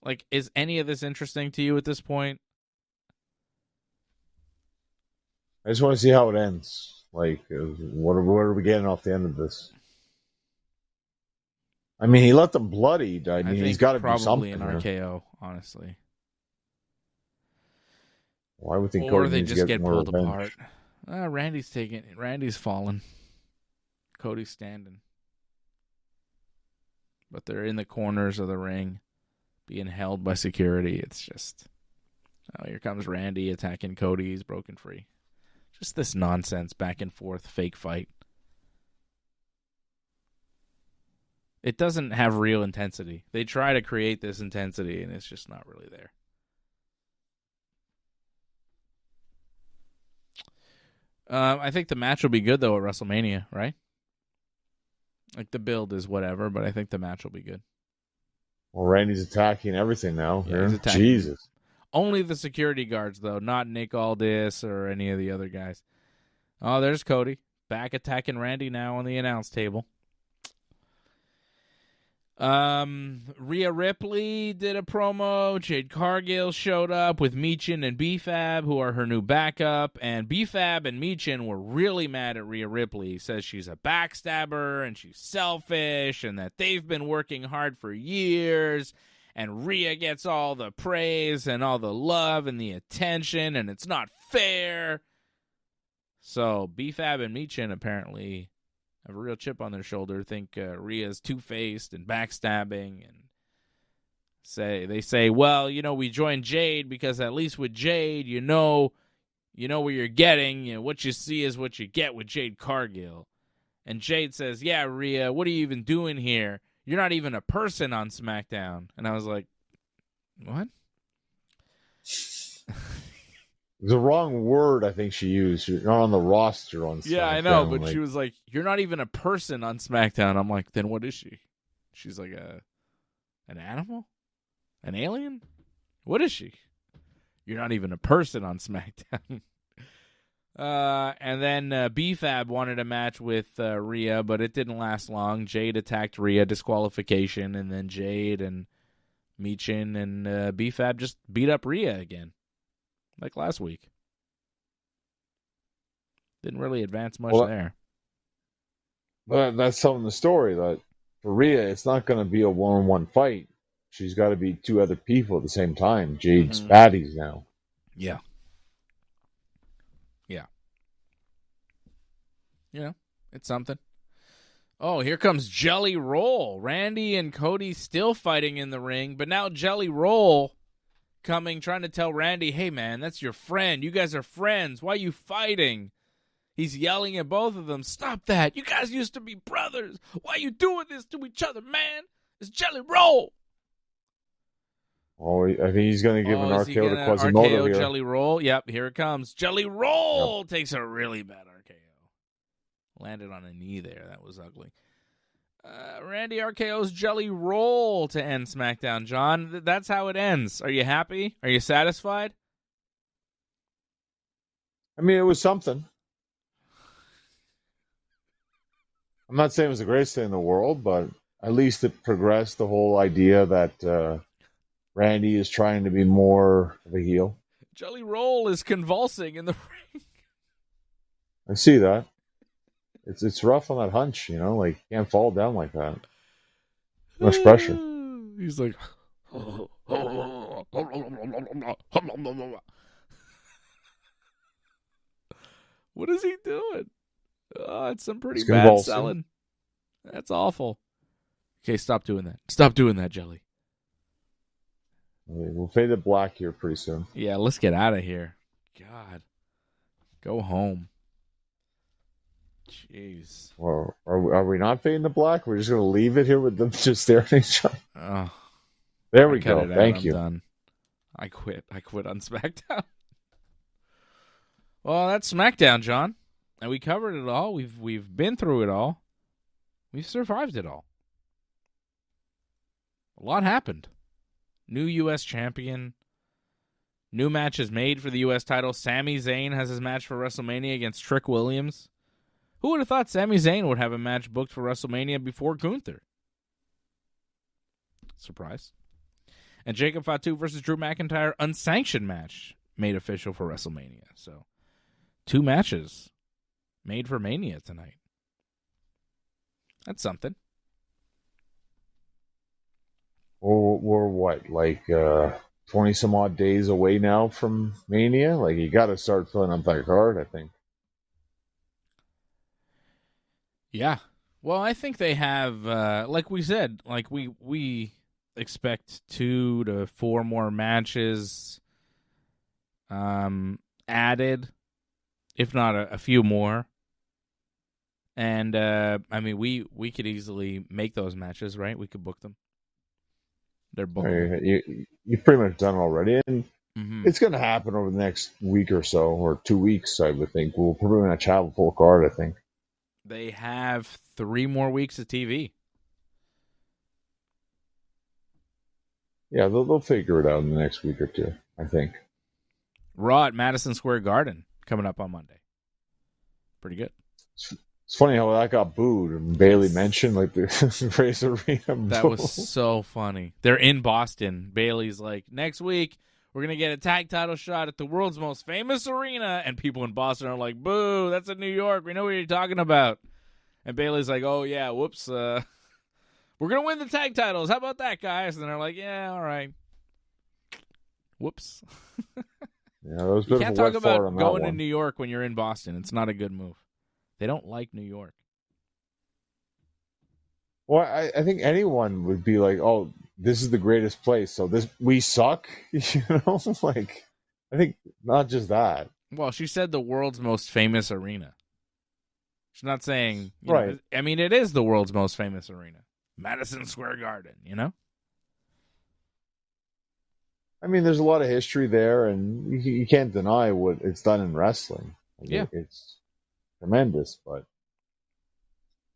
A: Like, is any of this interesting to you at this point?
B: I just want to see how it ends. Like, what are we getting off the end of this? I mean, he let them bloodied. I mean, he's got to do something.
A: Probably an RKO, honestly.
B: Well, I would think
A: or
B: Cody
A: they
B: needs
A: just
B: to
A: get
B: more
A: pulled
B: revenge.
A: apart. Randy's fallen. Cody's standing. But they're in the corners of the ring, being held by security. It's just, oh, here comes Randy attacking Cody. He's broken free. Just this nonsense, back and forth, fake fight. It doesn't have real intensity. They try to create this intensity, and it's just not really there. I think the match will be good, though, at WrestleMania, right? Like, the build is whatever, but I think the match will be good.
B: Well, Randy's attacking everything now.
A: Yeah, he's attacking.
B: Jesus.
A: Only the security guards, though, not Nick Aldis or any of the other guys. Oh, there's Cody. Back attacking Randy now on the announce table. Rhea Ripley did a promo. Jade Cargill showed up with Meechin and B-Fab, who are her new backup. And B-Fab and Meechin were really mad at Rhea Ripley. He says she's a backstabber and she's selfish and that they've been working hard for years. And Rhea gets all the praise and all the love and the attention, and it's not fair. So B-Fab and Meechin apparently have a real chip on their shoulder, think Rhea's two-faced and backstabbing, and they say, well, you know, we joined Jade because at least with Jade, you know where you're getting. You know, what you see is what you get with Jade Cargill. And Jade says, yeah, Rhea, what are you even doing here? You're not even a person on SmackDown. And I was like, what?
B: The wrong word, I think she used. You're not on the roster on SmackDown.
A: Yeah, I know, but she was like, you're not even a person on SmackDown. I'm like, then what is she? She's like an animal? An alien? What is she? You're not even a person on SmackDown. And then B-Fab wanted a match with Rhea, but it didn't last long. Jade attacked Rhea, disqualification, and then Jade and Michin and B-Fab just beat up Rhea again, like last week. Didn't really advance much there.
B: But that's telling the story that for Rhea, it's not going to be a one-on-one fight. She's got to beat two other people at the same time. Jade's baddies now.
A: Yeah. Yeah, it's something. Oh, here comes Jelly Roll. Randy and Cody still fighting in the ring, but now Jelly Roll coming, trying to tell Randy, hey, man, that's your friend. You guys are friends. Why are you fighting? He's yelling at both of them. Stop that. You guys used to be brothers. Why are you doing this to each other, man? It's Jelly Roll.
B: Oh, I think he's going to give an RKO to Quasimodo here.
A: Jelly Roll. Yep, here it comes. Jelly Roll takes a really bad RKO. Landed on a knee there. That was ugly. Randy RKO's Jelly Roll to end SmackDown, John. That's how it ends. Are you happy? Are you satisfied?
B: I mean, it was something. I'm not saying it was the greatest thing in the world, but at least it progressed the whole idea that Randy is trying to be more of a heel.
A: Jelly Roll is convulsing in the ring.
B: I see that. It's rough on that hunch, you know, like you can't fall down like that. Too much pressure.
A: He's like, what is he doing? Oh, it's some pretty bad selling. That's awful. Okay, stop doing that. Stop doing that, Jelly.
B: We'll fade to black here pretty soon.
A: Yeah, let's get out of here. God. Go home. Jeez.
B: Well, are we not fading to black? We're just going to leave it here with them just staring at each other.
A: Oh,
B: there we go. Thank you.
A: Done. I quit. I quit on SmackDown. Well, that's SmackDown, John. And we covered it all. We've been through it all. We've survived it all. A lot happened. New U.S. champion. New matches made for the U.S. title. Sami Zayn has his match for WrestleMania against Trick Williams. Who would have thought Sami Zayn would have a match booked for WrestleMania before Gunther? Surprise. And Jacob Fatu versus Drew McIntyre, unsanctioned match made official for WrestleMania. So, 2 matches made for Mania tonight. That's something.
B: We're what, like 20 some odd days away now from Mania? Like, you got to start filling up that card, I think.
A: Yeah. Well, I think they have, like we said, like we expect 2 to 4 more matches added, if not a few more. And, I mean, we could easily make those matches, right? We could book them. They're booked.
B: You've pretty much done it already. And it's going to happen over the next week or so, or 2 weeks, I would think. We'll pretty much have a full card, I think.
A: They have 3 more weeks of TV.
B: Yeah, they'll figure it out in the next week or 2, I think.
A: Raw at Madison Square Garden coming up on Monday. Pretty good.
B: It's funny how that got booed, and Bailey mentioned like the Race Arena.
A: That was so funny. They're in Boston. Bailey's like, next week we're gonna get a tag title shot at the world's most famous arena, and people in Boston are like, boo, that's in New York. We know what you're talking about. And Bailey's like, oh yeah, whoops. We're gonna win the tag titles. How about that, guys? And they're like, yeah, all right. Whoops.
B: Yeah, that was
A: you can't talk about going to New York when you're in Boston. It's not a good move. They don't like New York.
B: Well, I think anyone would be like, "Oh, this is the greatest place." So we suck, you know. Like, I think not just that.
A: Well, she said the world's most famous arena. She's not saying
B: right.
A: know, I mean, it is the world's most famous arena, Madison Square Garden. You know.
B: I mean, there's a lot of history there, and you can't deny what it's done in wrestling.
A: Yeah,
B: it's tremendous, but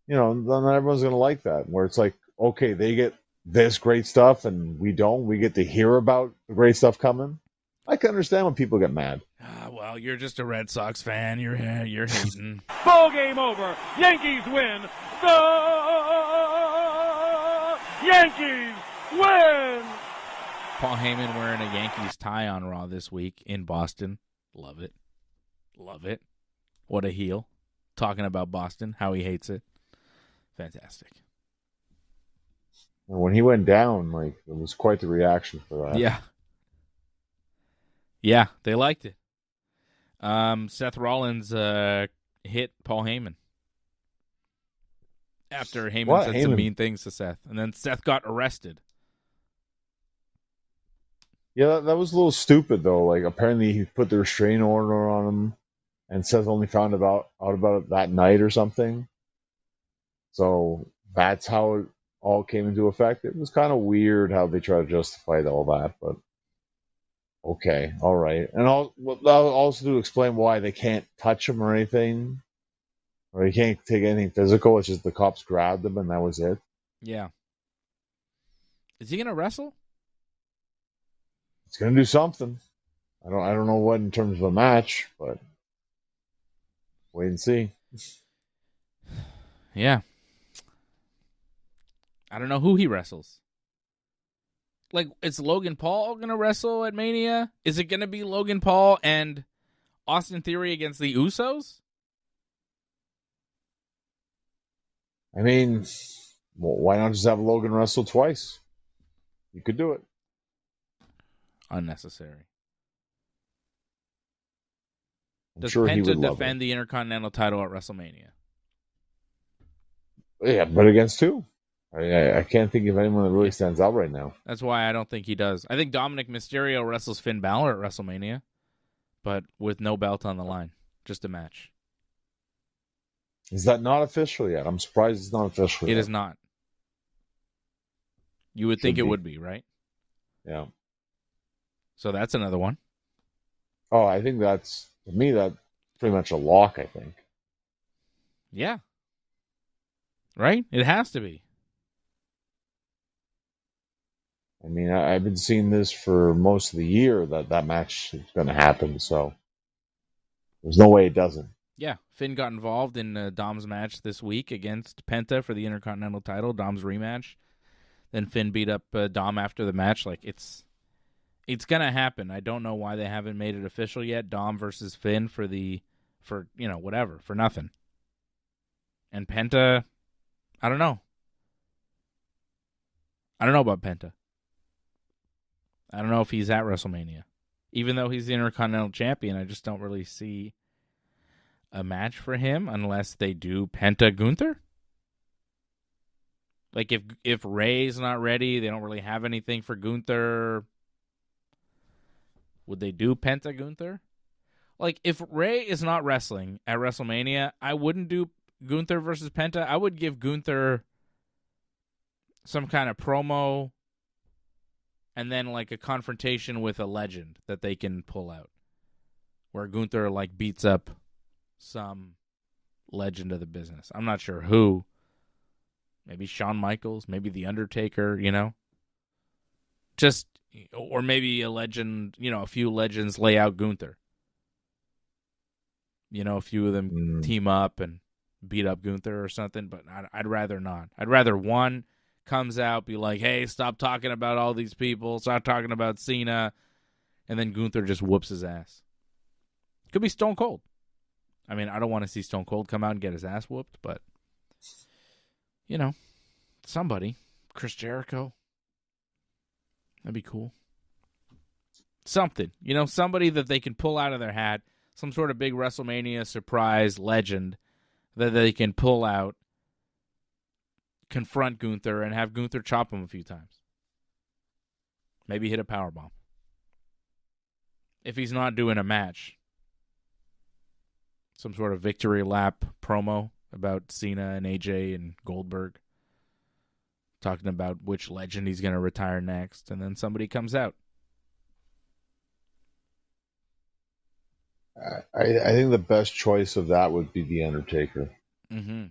B: not everyone's going to like that, where it's like, okay, they get this great stuff and we don't. We get to hear about the great stuff coming. I can understand when people get mad.
A: Well, you're just a Red Sox fan. You're hating.
C: Ball game over. Yankees win. The Yankees win.
A: Paul Heyman wearing a Yankees tie on Raw this week in Boston. Love it. Love it. What a heel. Talking about Boston, how he hates it. Fantastic.
B: And when he went down, like, it was quite the reaction for that.
A: Yeah. Yeah, they liked it. Seth Rollins hit Paul Heyman after Heyman said some mean things to Seth. And then Seth got arrested.
B: Yeah, that was a little stupid, though. Like, apparently he put the restraining order on him, and Seth only found out about it that night or something. So that's how it all came into effect. It was kind of weird how they try to justify all that, but okay, all right. And also to explain why they can't touch him or anything, or he can't take anything physical. It's just the cops grabbed him and that was it.
A: Yeah. Is he gonna wrestle?
B: It's gonna do something. I don't know what in terms of a match, but wait and see.
A: Yeah. I don't know who he wrestles. Like, is Logan Paul going to wrestle at Mania? Is it going to be Logan Paul and Austin Theory against the Usos?
B: I mean, well, why not just have Logan wrestle twice? You could do it.
A: Unnecessary.
B: Does Penta
A: defend the Intercontinental title at WrestleMania?
B: Yeah, but against who? I can't think of anyone that really stands out right now.
A: That's why I don't think he does. I think Dominic Mysterio wrestles Finn Balor at WrestleMania, but with no belt on the line. Just a match.
B: Is that not official yet? I'm surprised it's not official yet.
A: It is not. You would think it would be, right?
B: Yeah.
A: So that's another one.
B: Oh, I think that's, to me, that's pretty much a lock, I think.
A: Yeah. Right? It has to be.
B: I mean, I've been seeing this for most of the year that match is going to happen, so there's no way it doesn't.
A: Yeah, Finn got involved in Dom's match this week against Penta for the Intercontinental title, Dom's rematch. Then Finn beat up Dom after the match. Like, it's going to happen. I don't know why they haven't made it official yet. Dom versus Finn for nothing. And Penta, I don't know. I don't know about Penta. I don't know if he's at WrestleMania. Even though he's the Intercontinental Champion, I just don't really see a match for him unless they do Penta Gunther. Like, if Rey's not ready, they don't really have anything for Gunther. Would they do Penta Gunther? Like, if Rey is not wrestling at WrestleMania, I wouldn't do Gunther versus Penta. I would give Gunther some kind of promo and then, like, a confrontation with a legend that they can pull out. Where Gunther, like, beats up some legend of the business. I'm not sure who. Maybe Shawn Michaels. Maybe The Undertaker, Just, or maybe a legend, a few legends lay out Gunther. A few of them team up and beat up Gunther or something, but I'd rather not. I'd rather one comes out, be like, hey, stop talking about all these people, stop talking about Cena, and then Gunther just whoops his ass. Could be Stone Cold. I mean, I don't want to see Stone Cold come out and get his ass whooped, but, somebody. Chris Jericho. That'd be cool. Something. Somebody that they can pull out of their hat, some sort of big WrestleMania surprise legend that they can pull out, confront Gunther, and have Gunther chop him a few times. Maybe hit a powerbomb. If he's not doing a match, some sort of victory lap promo about Cena and AJ and Goldberg, talking about which legend he's going to retire next, and then somebody comes out.
B: I think the best choice of that would be The Undertaker.
A: Mm-hmm.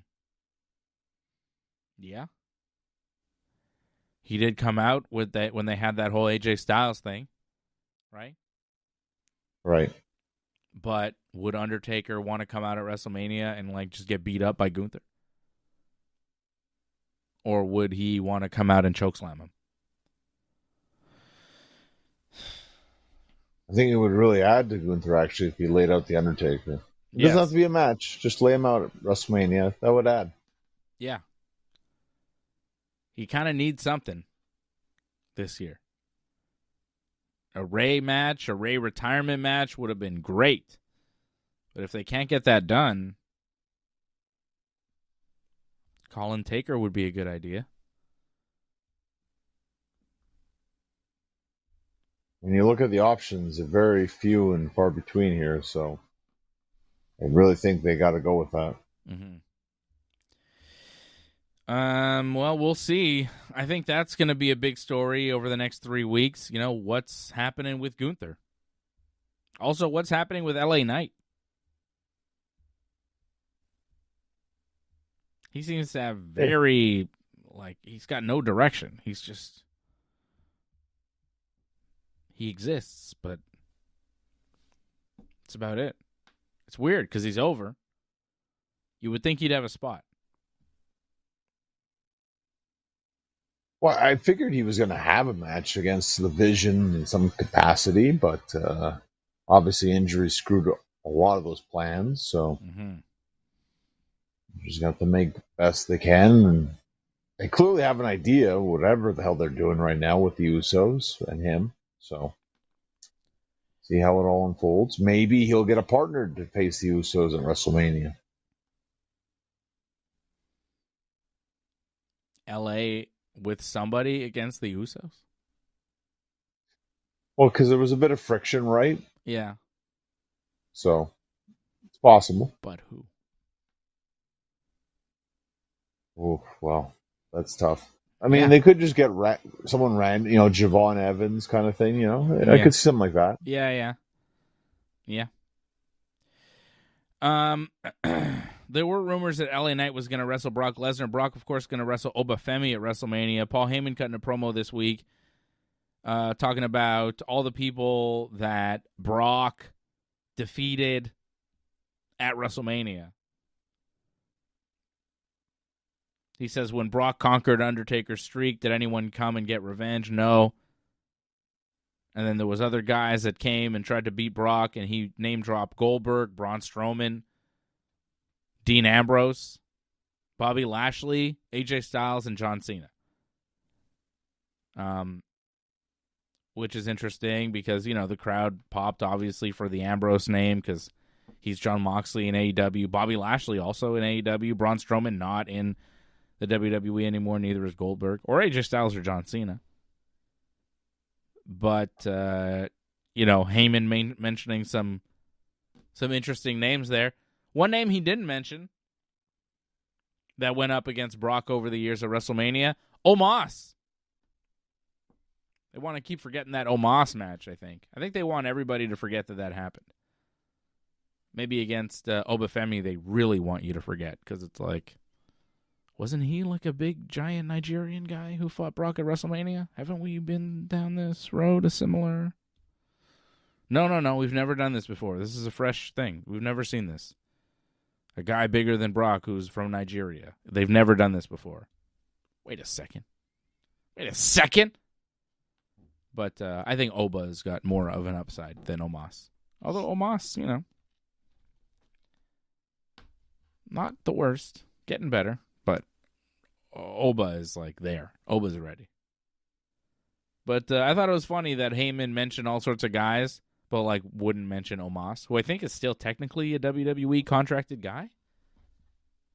A: Yeah. He did come out with that when they had that whole AJ Styles thing, right?
B: Right.
A: But would Undertaker want to come out at WrestleMania and like just get beat up by Gunther? Or would he want to come out and chokeslam him?
B: I think it would really add to Gunther, actually, if he laid out The Undertaker. It
A: Yes.
B: doesn't have to be a match. Just lay him out at WrestleMania. That would add.
A: Yeah. He kind of needs something this year. A Rey match, a Rey retirement match would have been great. But if they can't get that done, Colin Taker would be a good idea.
B: When you look at the options, they're very few and far between here, so I really think they got to go with that.
A: Mm-hmm. Well, we'll see. I think that's going to be a big story over the next 3 weeks. You know, what's happening with Gunther? Also, what's happening with LA Knight? He seems to have very, he's got no direction. He's just, he exists, but that's about it. It's weird because he's over. You would think he'd have a spot.
B: Well, I figured he was going to have a match against the Vision in some capacity, but obviously injuries screwed a lot of those plans, so just got to make the best they can. And they clearly have an idea, whatever the hell they're doing right now with the Usos and him, so see how it all unfolds. Maybe he'll get a partner to face the Usos at WrestleMania.
A: LA with somebody against the Usos?
B: Well, because there was a bit of friction, right?
A: Yeah.
B: So, it's possible.
A: But who?
B: Oh, well, that's tough. I mean, they could just get someone random, Javon Evans kind of thing, I could see something like that.
A: Yeah. There were rumors that LA Knight was going to wrestle Brock Lesnar. Brock, of course, going to wrestle Obafemi at WrestleMania. Paul Heyman cutting a promo this week talking about all the people that Brock defeated at WrestleMania. He says, when Brock conquered Undertaker's streak, did anyone come and get revenge? No. And then there was other guys that came and tried to beat Brock, and he name-dropped Goldberg, Braun Strowman, Dean Ambrose, Bobby Lashley, AJ Styles, and John Cena. Which is interesting because, the crowd popped, obviously, for the Ambrose name because he's John Moxley in AEW. Bobby Lashley also in AEW. Braun Strowman not in the WWE anymore. Neither is Goldberg or AJ Styles or John Cena. But, Heyman mentioning some interesting names there. One name he didn't mention that went up against Brock over the years at WrestleMania, Omos. They want to keep forgetting that Omos match, I think. I think they want everybody to forget that happened. Maybe against Obafemi, they really want you to forget because it's like, wasn't he like a big, giant Nigerian guy who fought Brock at WrestleMania? Haven't we been down this road, a similar? No. We've never done this before. This is a fresh thing. We've never seen this. A guy bigger than Brock who's from Nigeria. They've never done this before. Wait a second. But I think Oba's got more of an upside than Omos. Although Omos, not the worst. Getting better. But Oba is like there. Oba's ready. But I thought it was funny that Heyman mentioned all sorts of guys, but wouldn't mention Omos, who I think is still technically a WWE contracted guy.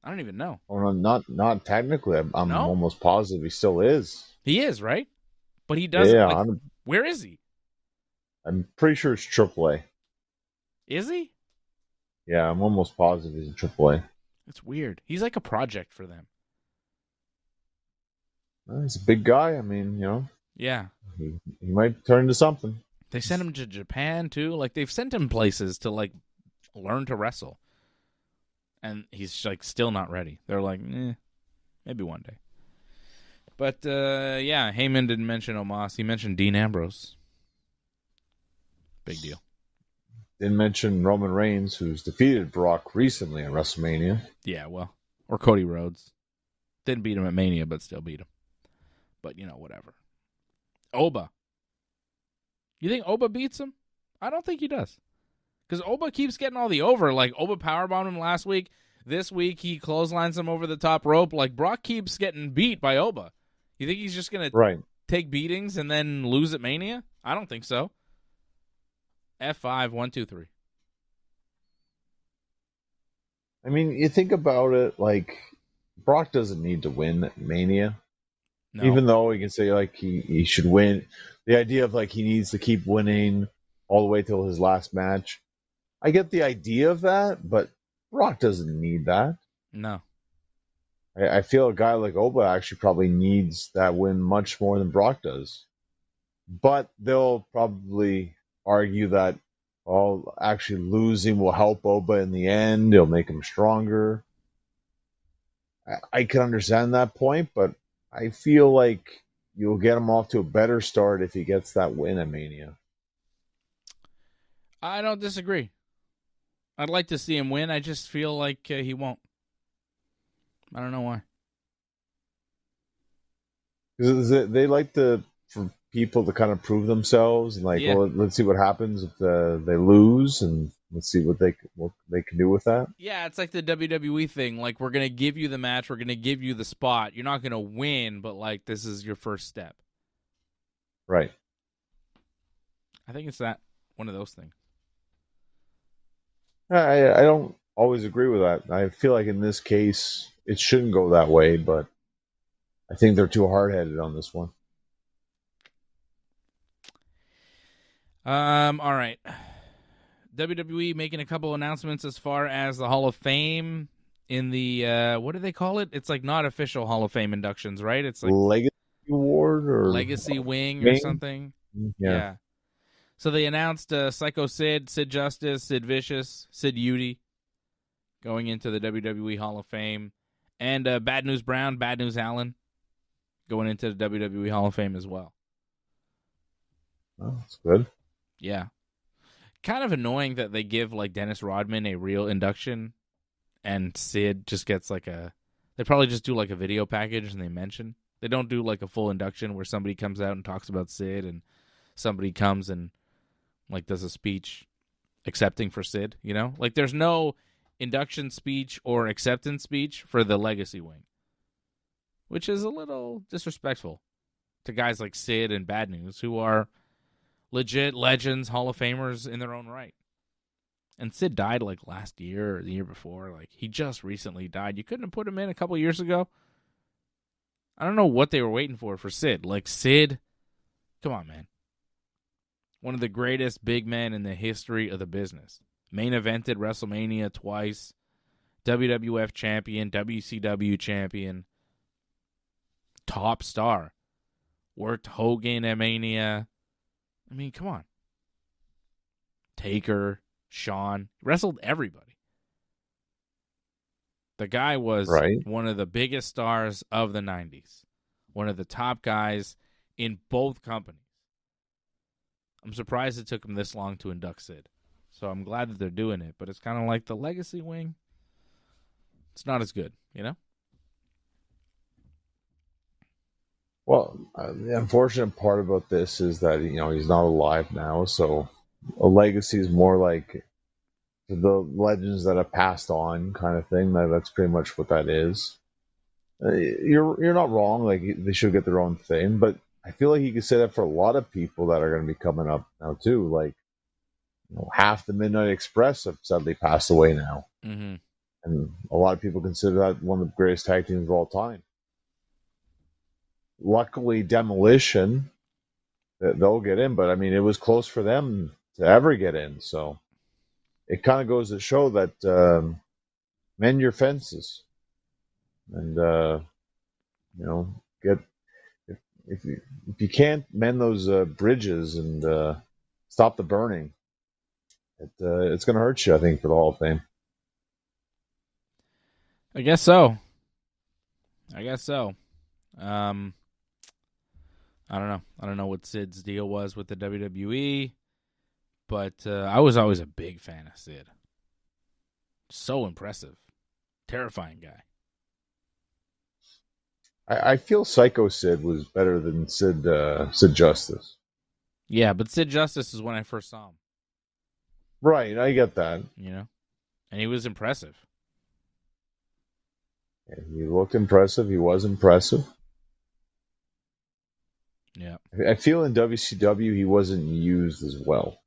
A: I don't even know.
B: Oh, no, not technically. I'm
A: No?
B: almost positive he still is.
A: He is, right? But he doesn't.
B: Yeah,
A: where is he?
B: I'm pretty sure it's AAA.
A: Is he?
B: Yeah, I'm almost positive he's in AAA.
A: It's weird. He's like a project for them.
B: Well, he's a big guy. I mean,
A: Yeah.
B: he might turn into something.
A: They sent him to Japan, too. They've sent him places to, learn to wrestle. And he's, still not ready. They're like, maybe one day. But, yeah, Heyman didn't mention Omos. He mentioned Dean Ambrose. Big deal.
B: didn't mention Roman Reigns, who's defeated Brock recently at WrestleMania.
A: Yeah, well, or Cody Rhodes. Didn't beat him at Mania, but still beat him. But, whatever. Oba. You think Oba beats him? I don't think he does. Because Oba keeps getting all the over. Like, Oba powerbombed him last week. This week, he clotheslines him over the top rope. Like, Brock keeps getting beat by Oba. You think he's just going to take beatings and then lose at Mania? I don't think so. F5, 1, 2, 3.
B: I mean, you think about it, like, Brock doesn't need to win at Mania. No. Even though he can say, like, he should win. The idea of, like, he needs to keep winning all the way till his last match. I get the idea of that, but Brock doesn't need that.
A: No.
B: I feel a guy like Oba actually probably needs that win much more than Brock does. But they'll probably argue that, actually losing will help Oba in the end. It'll make him stronger. I can understand that point, but I feel like you'll get him off to a better start if he gets that win at Mania.
A: I don't disagree. I'd like to see him win. I just feel like he won't. I don't know why.
B: Because they like for people to kind of prove themselves and well, let's see what happens if they lose, and let's see what they can do with that.
A: Yeah, it's like the WWE thing. Like, we're gonna give you the match, we're gonna give you the spot. You're not gonna win, but like this is your first step.
B: Right.
A: I think it's that one of those things.
B: I don't always agree with that. I feel like in this case it shouldn't go that way, but I think they're too hard-headed on this one.
A: All right. WWE making a couple announcements as far as the Hall of Fame in the what do they call it? It's like not official Hall of Fame inductions, right? It's like
B: Legacy Award or
A: Legacy Wing or something.
B: Yeah.
A: So they announced Psycho Sid, Sid Justice, Sid Vicious, Sid Udy going into the WWE Hall of Fame, and Bad News Brown, Bad News Allen going into the WWE Hall of Fame as well.
B: Oh, that's good.
A: Yeah. Kind of annoying that they give like Dennis Rodman a real induction and Sid just gets like they probably just do like a video package and they mention. They don't do like a full induction where somebody comes out and talks about Sid and somebody comes and like does a speech accepting for Sid, Like there's no induction speech or acceptance speech for the Legacy Wing, which is a little disrespectful to guys like Sid and Bad News who are legit legends, Hall of Famers in their own right. And Sid died like last year or the year before. Like he just recently died. You couldn't have put him in a couple years ago. I don't know what they were waiting for Sid. Like Sid, come on, man. One of the greatest big men in the history of the business. Main evented WrestleMania twice. WWF champion, WCW champion. Top star. Worked Hogan at Mania. I mean, come on. Taker, Shawn, wrestled everybody. The guy was one of the biggest stars of the 90s. One of the top guys in both companies. I'm surprised it took him this long to induct Sid. So I'm glad that they're doing it, but it's kind of like the Legacy Wing. It's not as good,
B: Well, the unfortunate part about this is that, he's not alive now, so a legacy is more like the legends that have passed on kind of thing. That's pretty much what that is. You're not wrong. Like, they should get their own thing, but I feel like you could say that for a lot of people that are going to be coming up now too. Like, half the Midnight Express have sadly passed away now.
A: Mm-hmm.
B: And a lot of people consider that one of the greatest tag teams of all time. Luckily, Demolition, they'll get in, but I mean, it was close for them to ever get in. So it kind of goes to show that mend your fences, and get if you can't mend those bridges and stop the burning, it's going to hurt you, I think, for the Hall of Fame.
A: I guess so. I don't know. I don't know what Sid's deal was with the WWE. But I was always a big fan of Sid. So impressive. Terrifying guy.
B: I feel Psycho Sid was better than Sid Justice.
A: Yeah, but Sid Justice is when I first saw him.
B: Right, I get that.
A: You know? And he was impressive.
B: He looked impressive. He was impressive.
A: Yeah.
B: I feel in WCW he wasn't used as well.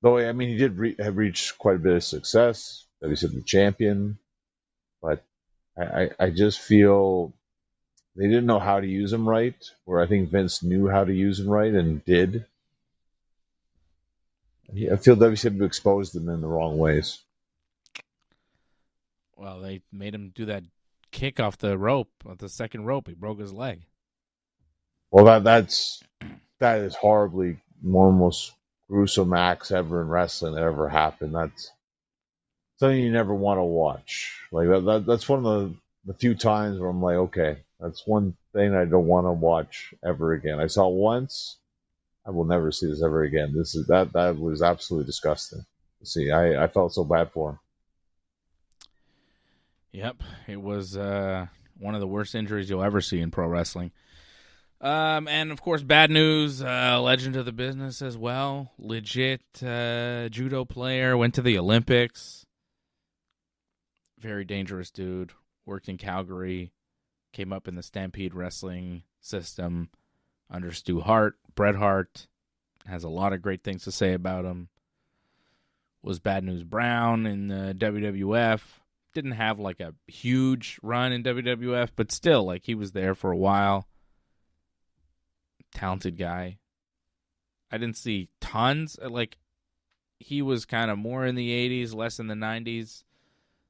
B: Though, I mean, he did have reached quite a bit of success. WCW champion. But I just feel they didn't know how to use him right, where I think Vince knew how to use him right and did. I feel WCW exposed him in the wrong ways.
A: Well, they made him do that kick off the rope, off the second rope. He broke his leg.
B: Well, that is horribly one of the most gruesome acts ever in wrestling that ever happened. That's something you never want to watch. Like that's one of the few times where I'm like, okay, that's one thing I don't want to watch ever again. I saw it once. I will never see this ever again. That was absolutely disgusting to see. I felt so bad for him.
A: Yep, it was one of the worst injuries you'll ever see in pro wrestling. And of course, bad news, legend of the business as well. Legit judo player, went to the Olympics. Very dangerous dude. Worked in Calgary. Came up in the Stampede Wrestling system under Stu Hart. Bret Hart has a lot of great things to say about him. Was Bad News Brown in the WWF. Didn't have like a huge run in WWF, but still, like, he was there for a while. Talented guy. I didn't see tons. Like, he was kind of more in the 80s, less in the 90s.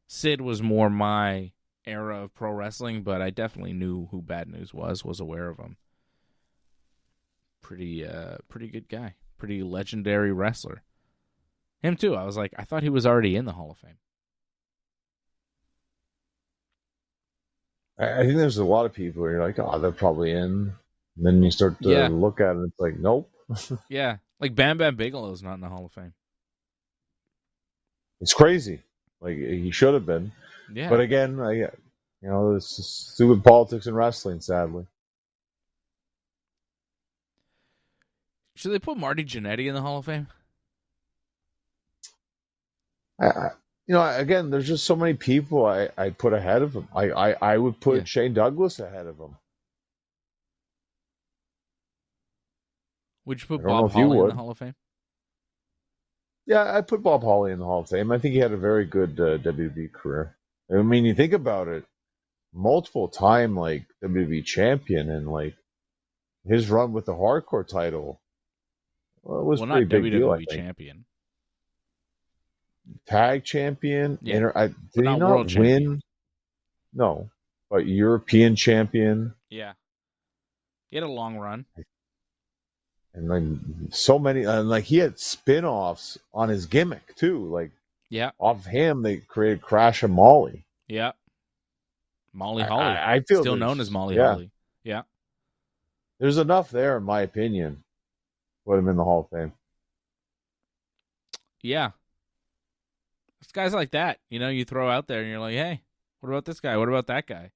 A: Sid was more my era of pro wrestling, but I definitely knew who Bad News was aware of him. Pretty good guy. Pretty legendary wrestler. Him too. I was like, I thought he was already in the Hall of Fame.
B: I think there's a lot of people where you're like, oh, they're probably in. And then you start to look at it, and it's like, nope.
A: Yeah, like Bam Bam Bigelow's not in the Hall of Fame.
B: It's crazy. Like, he should have been.
A: Yeah.
B: But again, it's just stupid politics in wrestling, sadly.
A: Should they put Marty Jannetty in the Hall of Fame?
B: Again, there's just so many people I put ahead of him. I would put Shane Douglas ahead of him.
A: Would you put Bob Holly in the Hall of Fame?
B: Yeah, I'd put Bob Holly in the Hall of Fame. I think he had a very good WWE career. I mean, you think about it, multiple time like WWE champion, and like his run with the hardcore title was pretty
A: not
B: big
A: WWE
B: deal, I think.
A: champion.
B: Tag champion.
A: Yeah.
B: Did he not
A: world
B: win?
A: champion.
B: No, but European champion.
A: Yeah. He had a long run.
B: And like so many, and like he had spin-offs on his gimmick too. Like, off him they created Crash and Molly.
A: Yeah, Molly Holly.
B: I feel
A: still known as Molly Holly. Yeah,
B: there's enough there, in my opinion. Put him in the Hall of Fame.
A: Yeah, it's guys like that. You throw out there, and you're like, hey, what about this guy? What about that guy?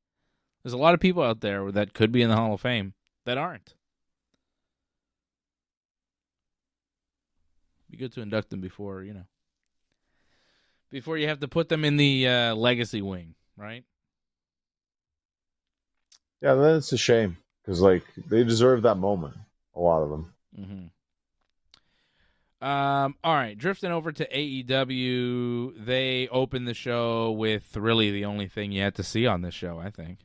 A: There's a lot of people out there that could be in the Hall of Fame that aren't. Be good to induct them before you have to put them in the legacy wing, right?
B: Yeah, then it's a shame because like they deserve that moment. A lot of them.
A: Mm-hmm. All right, drifting over to AEW, they opened the show with really the only thing you had to see on this show, I think.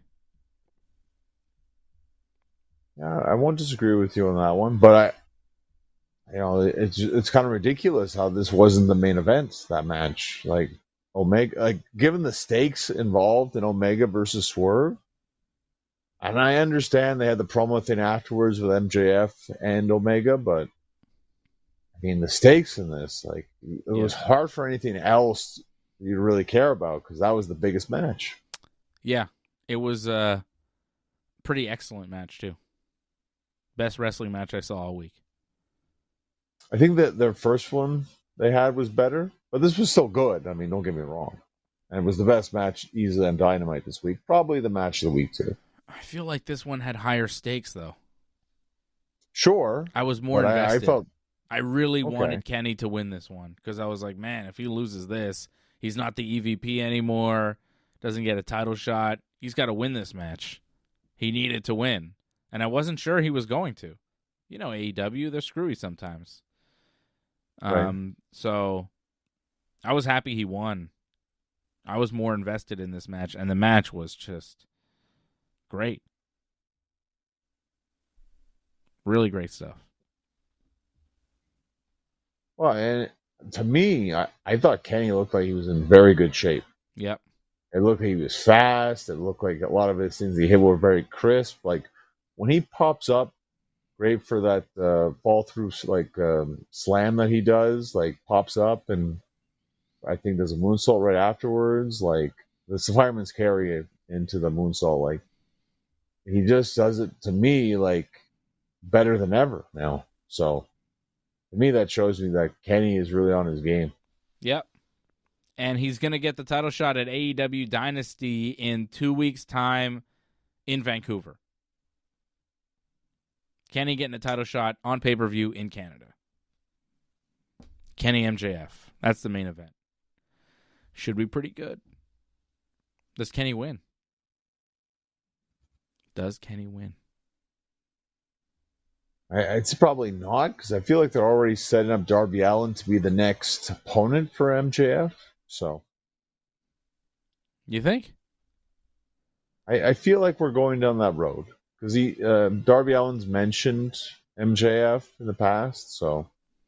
B: Yeah, I won't disagree with you on that one, but it's kind of ridiculous how this wasn't the main event, that match. Like Omega, like given the stakes involved in Omega versus Swerve, and I understand they had the promo thing afterwards with MJF and Omega, but I mean the stakes in this, like it was hard for anything else you to really care about because that was the biggest match.
A: Yeah, it was a pretty excellent match too. Best wrestling match I saw all week.
B: I think that their first one, they had was better, but this was still good. I mean, don't get me wrong. And it was the best match easily on Dynamite this week. Probably the match of the week, too.
A: I feel like this one had higher stakes, though.
B: Sure.
A: I was more
B: but
A: invested.
B: I felt
A: I really
B: Okay.
A: wanted Kenny to win this one because I was like, man, if he loses this, he's not the EVP anymore, doesn't get a title shot. He's got to win this match. He needed to win. And I wasn't sure he was going to. You know, AEW, they're screwy sometimes.
B: Right.
A: So I was happy he won. I was more invested in this match, and the match was just great. Really great stuff.
B: Well, and to me, I thought Kenny looked like he was in very good shape.
A: Yep.
B: It looked like he was fast. It looked like a lot of his things he hit were very crisp. Like when he pops up, great for that fall through slam that he does. Like pops up and I think there's a moonsault right afterwards. Like the fireman's carry into the moonsault. Like he just does it to me like better than ever now. So to me, that shows me that Kenny is really on his game.
A: Yep. And he's going to get the title shot at AEW Dynasty in 2 weeks' time in Vancouver. Kenny getting a title shot on pay-per-view in Canada. Kenny MJF. That's the main event. Should be pretty good. Does Kenny win? Does Kenny win?
B: It's probably not because I feel like they're already setting up Darby Allin to be the next opponent for MJF. So
A: You think?
B: I feel like we're going down that road because Darby Allin's mentioned MJF in the past. So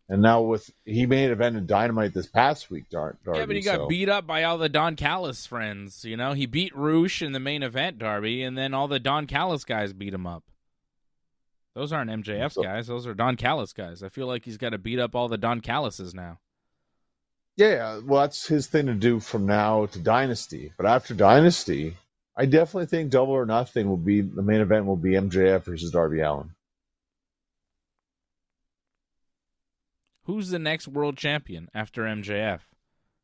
B: and now he made an event in Dynamite this past week. Darby,
A: Yeah, but he got beat up by all the Don Callis friends. You know, he beat Roosh in the main event, Darby, and then all the Don Callis guys beat him up. Those aren't MJF's guys. Those are Don Callis guys. I feel like he's got to beat up all the Don Callises now.
B: Yeah, well, that's his thing to do from now to Dynasty. But after Dynasty, I definitely think Double or Nothing will be the main event. Will be MJF versus Darby Allin.
A: Who's the next world champion after MJF?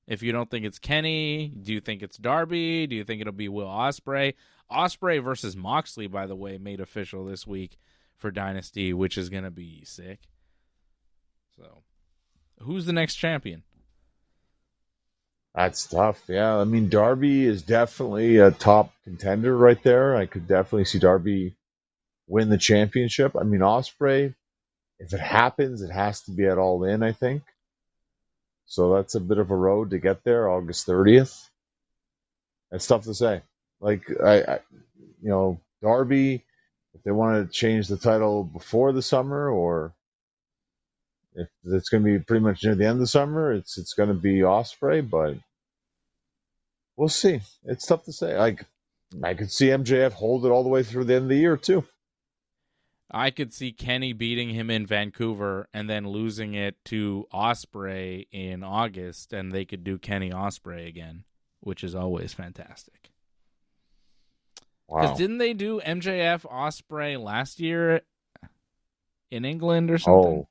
A: If you don't think it's Kenny, do you think it's Darby? Do you think it'll be Will Ospreay? Ospreay versus Moxley, by the way, made official this week for Dynasty, which is going to be sick. So, who's the next champion?
B: That's tough. Yeah, I mean, Darby is definitely a top contender right there. I could definitely see Darby win the championship. I mean, Ospreay, if it happens, it has to be at All In, I think. So that's a bit of a road to get there, August 30th. It's tough to say. Like, Darby, if they want to change the title before the summer or if it's going to be pretty much near the end of the summer, it's going to be Ospreay, but we'll see. It's tough to say. I could see MJF hold it all the way through the end of the year, too.
A: I could see Kenny beating him in Vancouver and then losing it to Ospreay in August, and they could do Kenny Ospreay again, which is always fantastic. Because didn't they do MJF Ospreay last year in England or something?
B: Oh,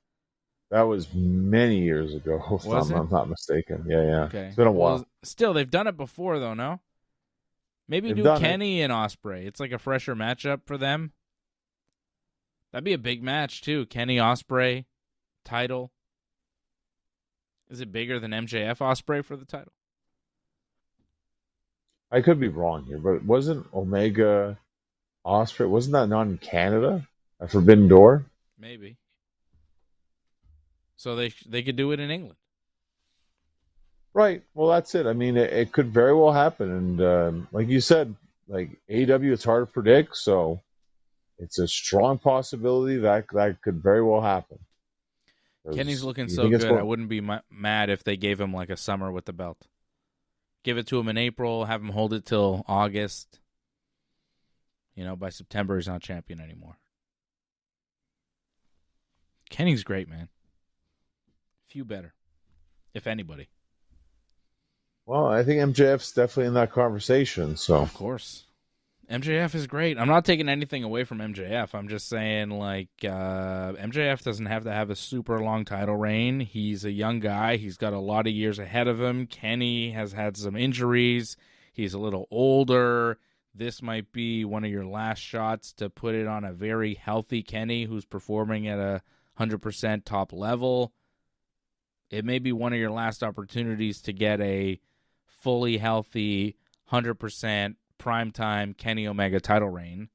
B: that was many years ago, if I'm not mistaken. Yeah.
A: Okay.
B: It's been a while.
A: Still, they've done it before, though, no? Maybe do Kenny and Ospreay. It's like a fresher matchup for them. That'd be a big match, too. Kenny Ospreay title. Is it bigger than MJF Ospreay for the title?
B: I could be wrong here, but wasn't Omega Ospreay, wasn't that not in Canada? A Forbidden Door?
A: Maybe. So they could do it in England.
B: Right. Well, that's it. I mean, it could very well happen. And like you said, like AEW, it's hard to predict, so it's a strong possibility that could very well happen.
A: Kenny's looking so good. I wouldn't be mad if they gave him like a summer with the belt. Give it to him in April, have him hold it till August. By September, he's not champion anymore. Kenny's great, man. Few better, if anybody.
B: Well, I think MJF's definitely in that conversation. So
A: of course. MJF is great. I'm not taking anything away from MJF. I'm just saying, like, MJF doesn't have to have a super long title reign. He's a young guy. He's got a lot of years ahead of him. Kenny has had some injuries. He's a little older. This might be one of your last shots to put it on a very healthy Kenny who's performing at a 100% top level. It may be one of your last opportunities to get a fully healthy 100% primetime Kenny Omega title reign,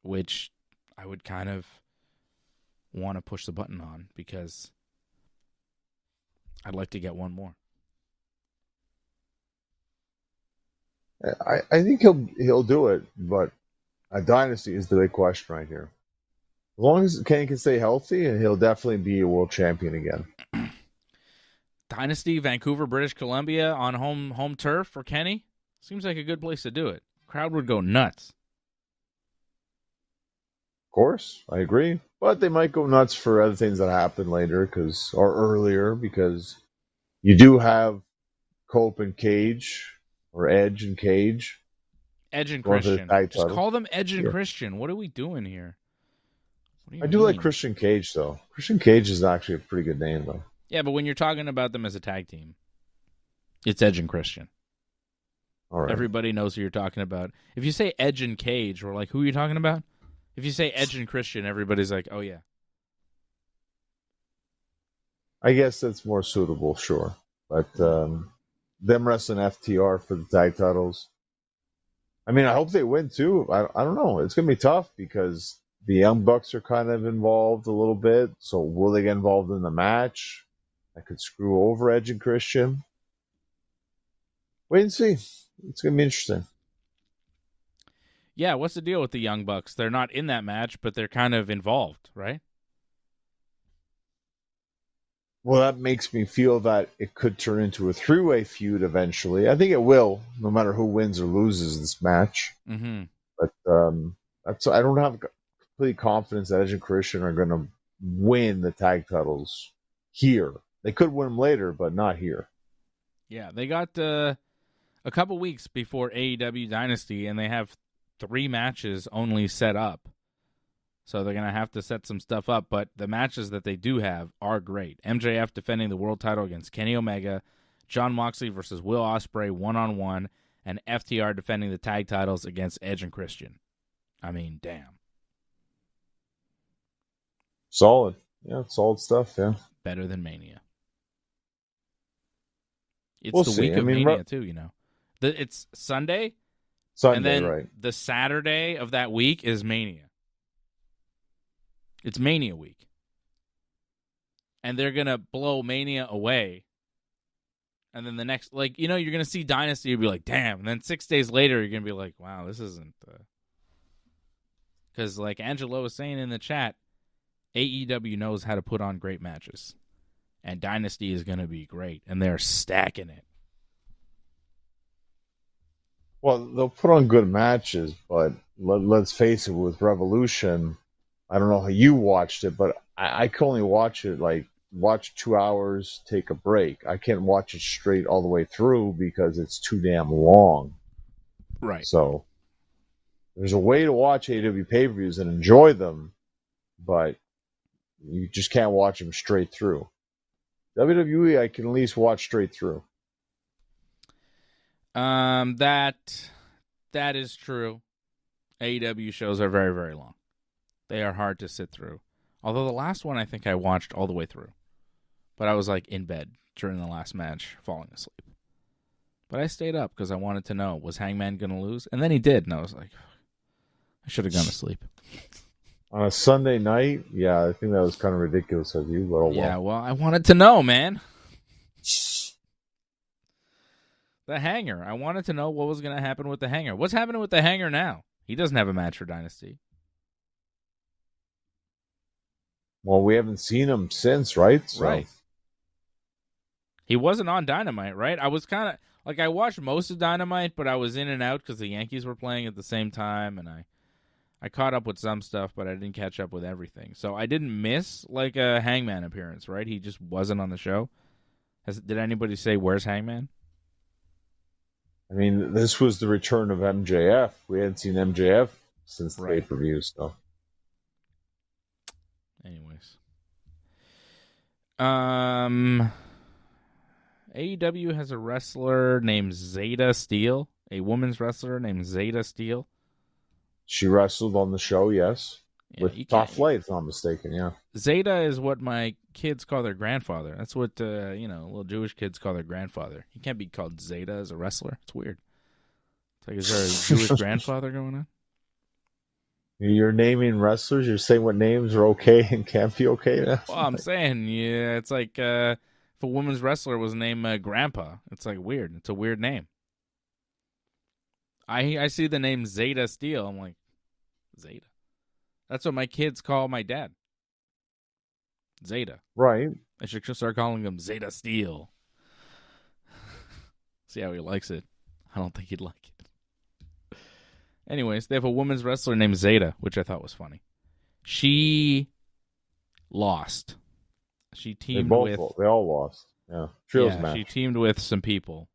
A: which I would kind of want to push the button on because I'd like to get one more.
B: I think he'll do it, but a dynasty is the big question right here. As long as Kenny can stay healthy, he'll definitely be a world champion again.
A: Dynasty, Vancouver, British Columbia on home turf for Kenny? Seems like a good place to do it. Crowd would go nuts.
B: Of course, I agree. But they might go nuts for other things that happen later or earlier because you do have Cope and Cage or Edge and Cage.
A: Edge and Christian. Just call them Edge and Christian. What are we doing here?
B: I do like Christian Cage, though. Christian Cage is actually a pretty good name, though.
A: Yeah, but when you're talking about them as a tag team, it's Edge and Christian.
B: All right.
A: Everybody knows who you're talking about. If you say Edge and Cage, we're like, who are you talking about? If you say Edge and Christian, everybody's like, oh, yeah.
B: I guess that's more suitable, sure. But them wrestling FTR for the tag titles. I mean, I hope they win, too. I don't know. It's going to be tough because the Young Bucks are kind of involved a little bit. So will they get involved in the match? I could screw over Edge and Christian. Wait and see. It's going to be interesting.
A: Yeah, what's the deal with the Young Bucks? They're not in that match, but they're kind of involved, right?
B: Well, that makes me feel that it could turn into a three-way feud eventually. I think it will, no matter who wins or loses this match.
A: Mm-hmm.
B: But I don't have complete confidence that Edge and Christian are going to win the tag titles here. They could win them later, but not here.
A: Yeah, they got a couple weeks before AEW Dynasty, and they have 3 matches only set up. So they're going to have to set some stuff up, but the matches that they do have are great. MJF defending the world title against Kenny Omega, Jon Moxley versus Will Ospreay one-on-one, and FTR defending the tag titles against Edge and Christian. I mean, damn.
B: Solid. Yeah, solid stuff, yeah.
A: Better than Mania. It's
B: we'll
A: the
B: see.
A: week of Mania, too, you know. It's Sunday, and then
B: right.
A: The Saturday of that week is Mania. It's Mania week. And they're going to blow Mania away. And then the next, like, you know, you're going to see Dynasty, you'll be like, damn. And then 6 days later, you're going to be like, wow, this isn't. Because, like Angelo was saying in the chat, AEW knows how to put on great matches. And Dynasty is going to be great. And they're stacking it.
B: Well, they'll put on good matches, but let's face it, with Revolution, I don't know how you watched it, but I can only watch 2 hours, take a break. I can't watch it straight all the way through because it's too damn long.
A: Right.
B: So there's a way to watch AEW pay-per-views and enjoy them, but you just can't watch them straight through. WWE, I can at least watch straight through.
A: That is true. AEW shows are very, very long. They are hard to sit through. Although the last one I think I watched all the way through. But I was like in bed during the last match, falling asleep. But I stayed up because I wanted to know, was Hangman going to lose? And then he did, and I was like, I should have gone to sleep.
B: On a Sunday night? Yeah, I think that was kind of ridiculous of you. But
A: yeah, well, I wanted to know, man. The Hanger. I wanted to know what was going to happen with the Hanger. What's happening with the Hanger now? He doesn't have a match for Dynasty.
B: Well, we haven't seen him since, right? So.
A: Right. He wasn't on Dynamite, right? I was kind of, like, I watched most of Dynamite, but I was in and out because the Yankees were playing at the same time, and I caught up with some stuff, but I didn't catch up with everything. So I didn't miss, like, a Hangman appearance, right? He just wasn't on the show. Did anybody say, where's Hangman?
B: I mean, this was the return of MJF. We hadn't seen MJF since the
A: Right.
B: pay-per-view, so.
A: Anyways. AEW has a wrestler named Zeta Steel, a women's wrestler named Zeta Steel.
B: She wrestled on the show, yes.
A: Yeah,
B: With Top Flight, if I'm not mistaken, yeah.
A: Zeta is what my kids call their grandfather. That's what, little Jewish kids call their grandfather. He can't be called Zeta as a wrestler. It's weird. It's like, is there a Jewish grandfather going on?
B: You're naming wrestlers? You're saying what names are okay and can't be okay now?
A: Well, I'm saying, yeah, it's like if a women's wrestler was named Grandpa. It's like weird. It's a weird name. I see the name Zeta Steel. I'm like, Zeta? That's what my kids call my dad. Zeta.
B: Right.
A: I should just start calling him Zeta Steel. See how he likes it. I don't think he'd like it. Anyways, they have a women's wrestler named Zeta, which I thought was funny. She lost. She teamed with...
B: They all lost. Yeah. Trios match.
A: She teamed with some people.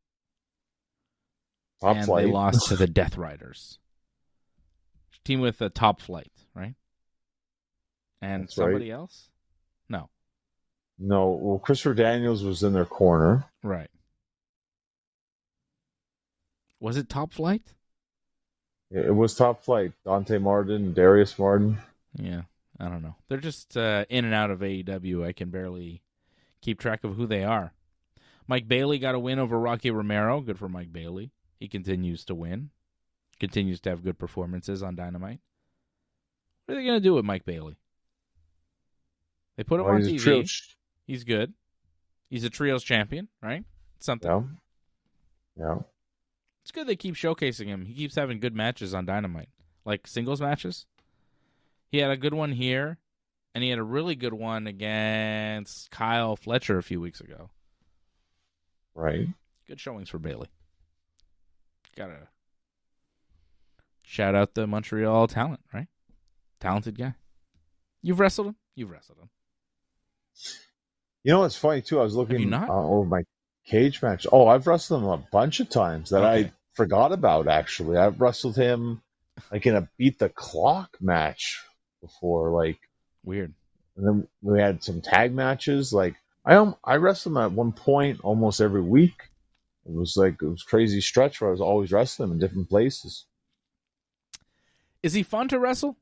B: Top
A: and
B: Flight.
A: They lost to the Death Riders. She teamed with the Top Flight, right? And
B: That's
A: somebody
B: right.
A: else? No.
B: No. Well, Christopher Daniels was in their corner.
A: Right. Was it Top Flight?
B: It was Top Flight. Dante Martin, Darius Martin.
A: Yeah, I don't know. They're just in and out of AEW. I can barely keep track of who they are. Mike Bailey got a win over Rocky Romero. Good for Mike Bailey. He continues to win. Continues to have good performances on Dynamite. What are they going to do with Mike Bailey? They put him on TV. He's good. He's a trios champion, right? It's something.
B: Yeah.
A: It's good they keep showcasing him. He keeps having good matches on Dynamite, like singles matches. He had a good one here, and he had a really good one against Kyle Fletcher a few weeks ago.
B: Right.
A: Good showings for Bailey. Gotta shout out the Montreal talent, right? Talented guy. You've wrestled him? You've wrestled him.
B: You know what's funny, too? I was looking over my cage match. Oh, I've wrestled him a bunch of times that I forgot about, actually. I've wrestled him like in a Beat the Clock match before, like.
A: Weird.
B: And then we had some tag matches. Like, I wrestled him at one point almost every week. It was crazy stretch where I was always wrestling him in different places.
A: Is he fun to wrestle?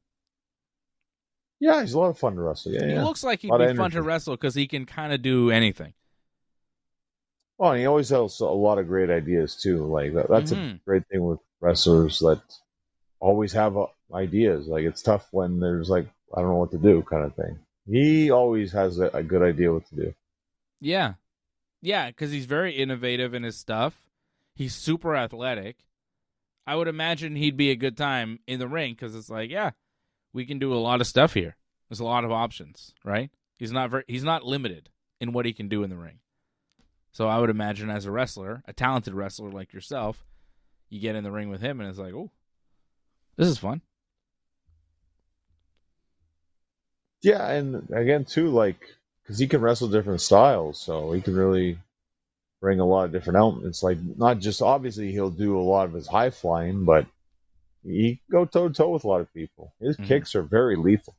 B: Yeah, he's a lot of fun to wrestle. Yeah,
A: he looks like he'd be fun to wrestle because he can kind of do anything.
B: Well, and he always has a lot of great ideas, too. Like, that's a great thing with wrestlers that always have ideas. Like, it's tough when there's, I don't know what to do kind of thing. He always has a good idea what to do.
A: Yeah. Yeah, because he's very innovative in his stuff. He's super athletic. I would imagine he'd be a good time in the ring because it's like, yeah, we can do a lot of stuff here. There's a lot of options, right? He's not limited in what he can do in the ring. So I would imagine as a wrestler, a talented wrestler like yourself, you get in the ring with him and it's like, oh, this is fun.
B: Yeah, and again, too, because he can wrestle different styles, so he can really bring a lot of different elements. Like, not just, obviously, he'll do a lot of his high flying, but he can go toe-to-toe with a lot of people. His kicks are very lethal.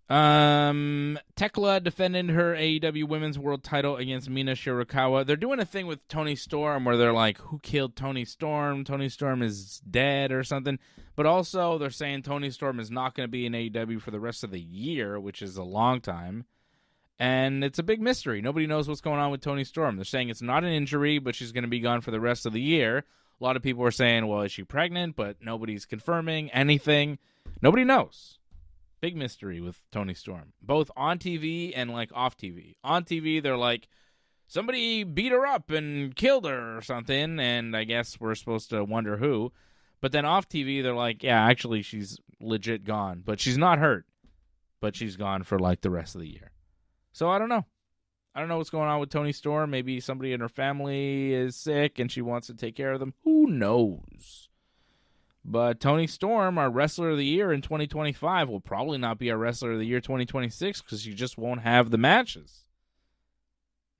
A: Tekla defended her AEW Women's World title against Mina Shirakawa. They're doing a thing with Toni Storm where they're like, who killed Toni Storm? Toni Storm is dead or something. But also they're saying Toni Storm is not going to be in AEW for the rest of the year, which is a long time. And it's a big mystery. Nobody knows what's going on with Toni Storm. They're saying it's not an injury, but she's going to be gone for the rest of the year. A lot of people are saying, well, is she pregnant? But nobody's confirming anything. Nobody knows. Big mystery with Toni Storm, both on TV and off TV. On TV, they're like, somebody beat her up and killed her or something, and I guess we're supposed to wonder who. But then off TV, they're like, yeah, actually, she's legit gone. But she's not hurt, but she's gone for the rest of the year. So I don't know. I don't know what's going on with Toni Storm. Maybe somebody in her family is sick and she wants to take care of them. Who knows? But Toni Storm, our Wrestler of the Year in 2025, will probably not be our Wrestler of the Year 2026 because she just won't have the matches.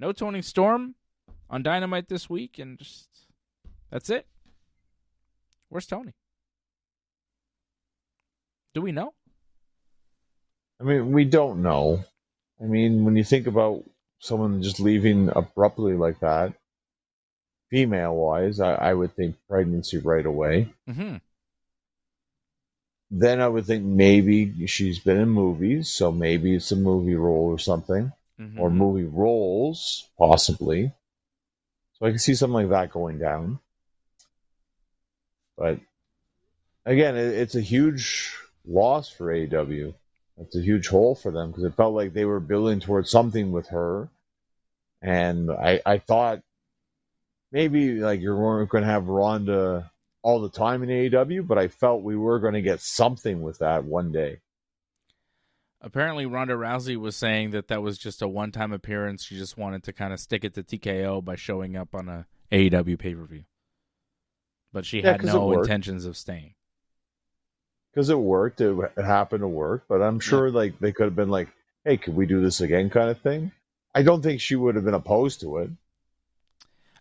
A: No Toni Storm, on Dynamite this week, and just that's it. Where's Tony? Do we know?
B: I mean, we don't know. I mean, when you think about someone just leaving abruptly like that, female-wise, I would think pregnancy right away.
A: Mm-hmm.
B: Then I would think maybe she's been in movies, so maybe it's a movie role or something, or movie roles, possibly. So I can see something like that going down. But again, it's a huge loss for AEW. It's a huge hole for them because it felt like they were building towards something with her. And I thought maybe like you weren't going to have Ronda all the time in AEW, but I felt we were going to get something with that one day.
A: Apparently, Ronda Rousey was saying that was just a one-time appearance. She just wanted to kind of stick it to TKO by showing up on a AEW pay-per-view. But she had no intentions of staying.
B: Because it worked. It happened to work. But I'm sure like they could have been like, hey, could we do this again kind of thing? I don't think she would have been opposed to it.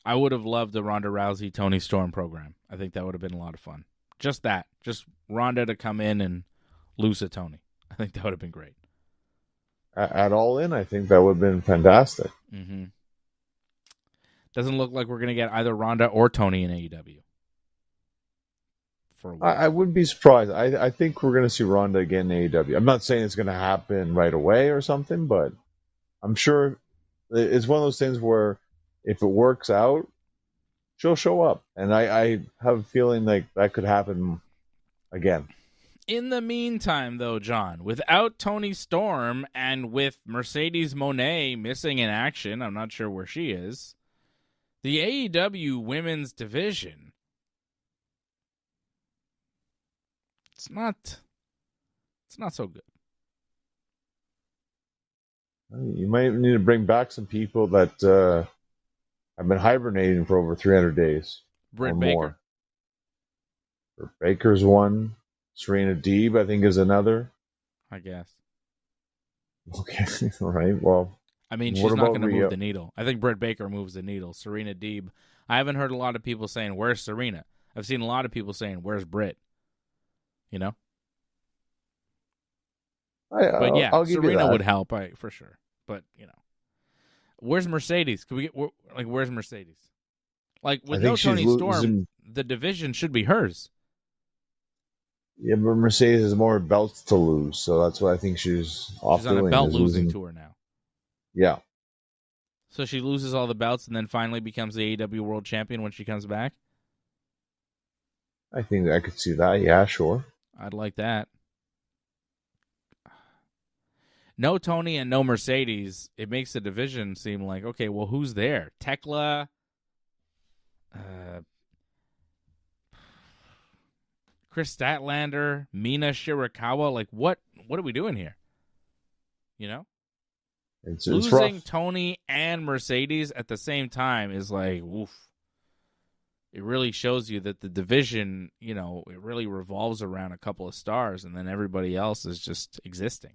A: I would have loved the Ronda Rousey Tony Storm program. I think that would have been a lot of fun. Just that. Just Ronda to come in and lose to Tony. I think that would have been great.
B: At All In, I think that would have been fantastic.
A: Mm-hmm. Doesn't look like we're going to get either Ronda or Tony in AEW. For a while.
B: I wouldn't be surprised. I think we're going to see Ronda again in AEW. I'm not saying it's going to happen right away or something, but I'm sure it's one of those things where if it works out, she'll show up. And I have a feeling like that could happen again.
A: In the meantime, though, John, without Tony Storm and with Mercedes Moné missing in action, I'm not sure where she is, the AEW women's division, it's not so good.
B: You might need to bring back some people that have been hibernating for over 300 days.
A: Britt Baker.
B: Britt Baker's one. Serena Deeb, I think, is another.
A: I guess.
B: Okay, all right. Well,
A: I mean, she's not going to move the needle. I think Britt Baker moves the needle. Serena Deeb, I haven't heard a lot of people saying, where's Serena? I've seen a lot of people saying, where's Britt? You know? But yeah, Serena would help, for sure. But, you know. Where's Mercedes? Can we get, where's Mercedes? Like, with no Tony Storm, the division should be hers.
B: Yeah, but Mercedes has more belts to lose, so that's what I think she's off doing.
A: She's on a belt-losing tour now.
B: Yeah.
A: So she loses all the belts and then finally becomes the AEW World Champion when she comes back?
B: I think I could see that. Yeah, sure.
A: I'd like that. No Tony and no Mercedes, it makes the division seem like, okay, well, who's there? Tekla, Chris Statlander, Mina Shirakawa. Like, what are we doing here? You know?
B: It's
A: losing
B: rough.
A: Tony and Mercedes at the same time is like, woof. It really shows you that the division, you know, it really revolves around a couple of stars, and then everybody else is just existing.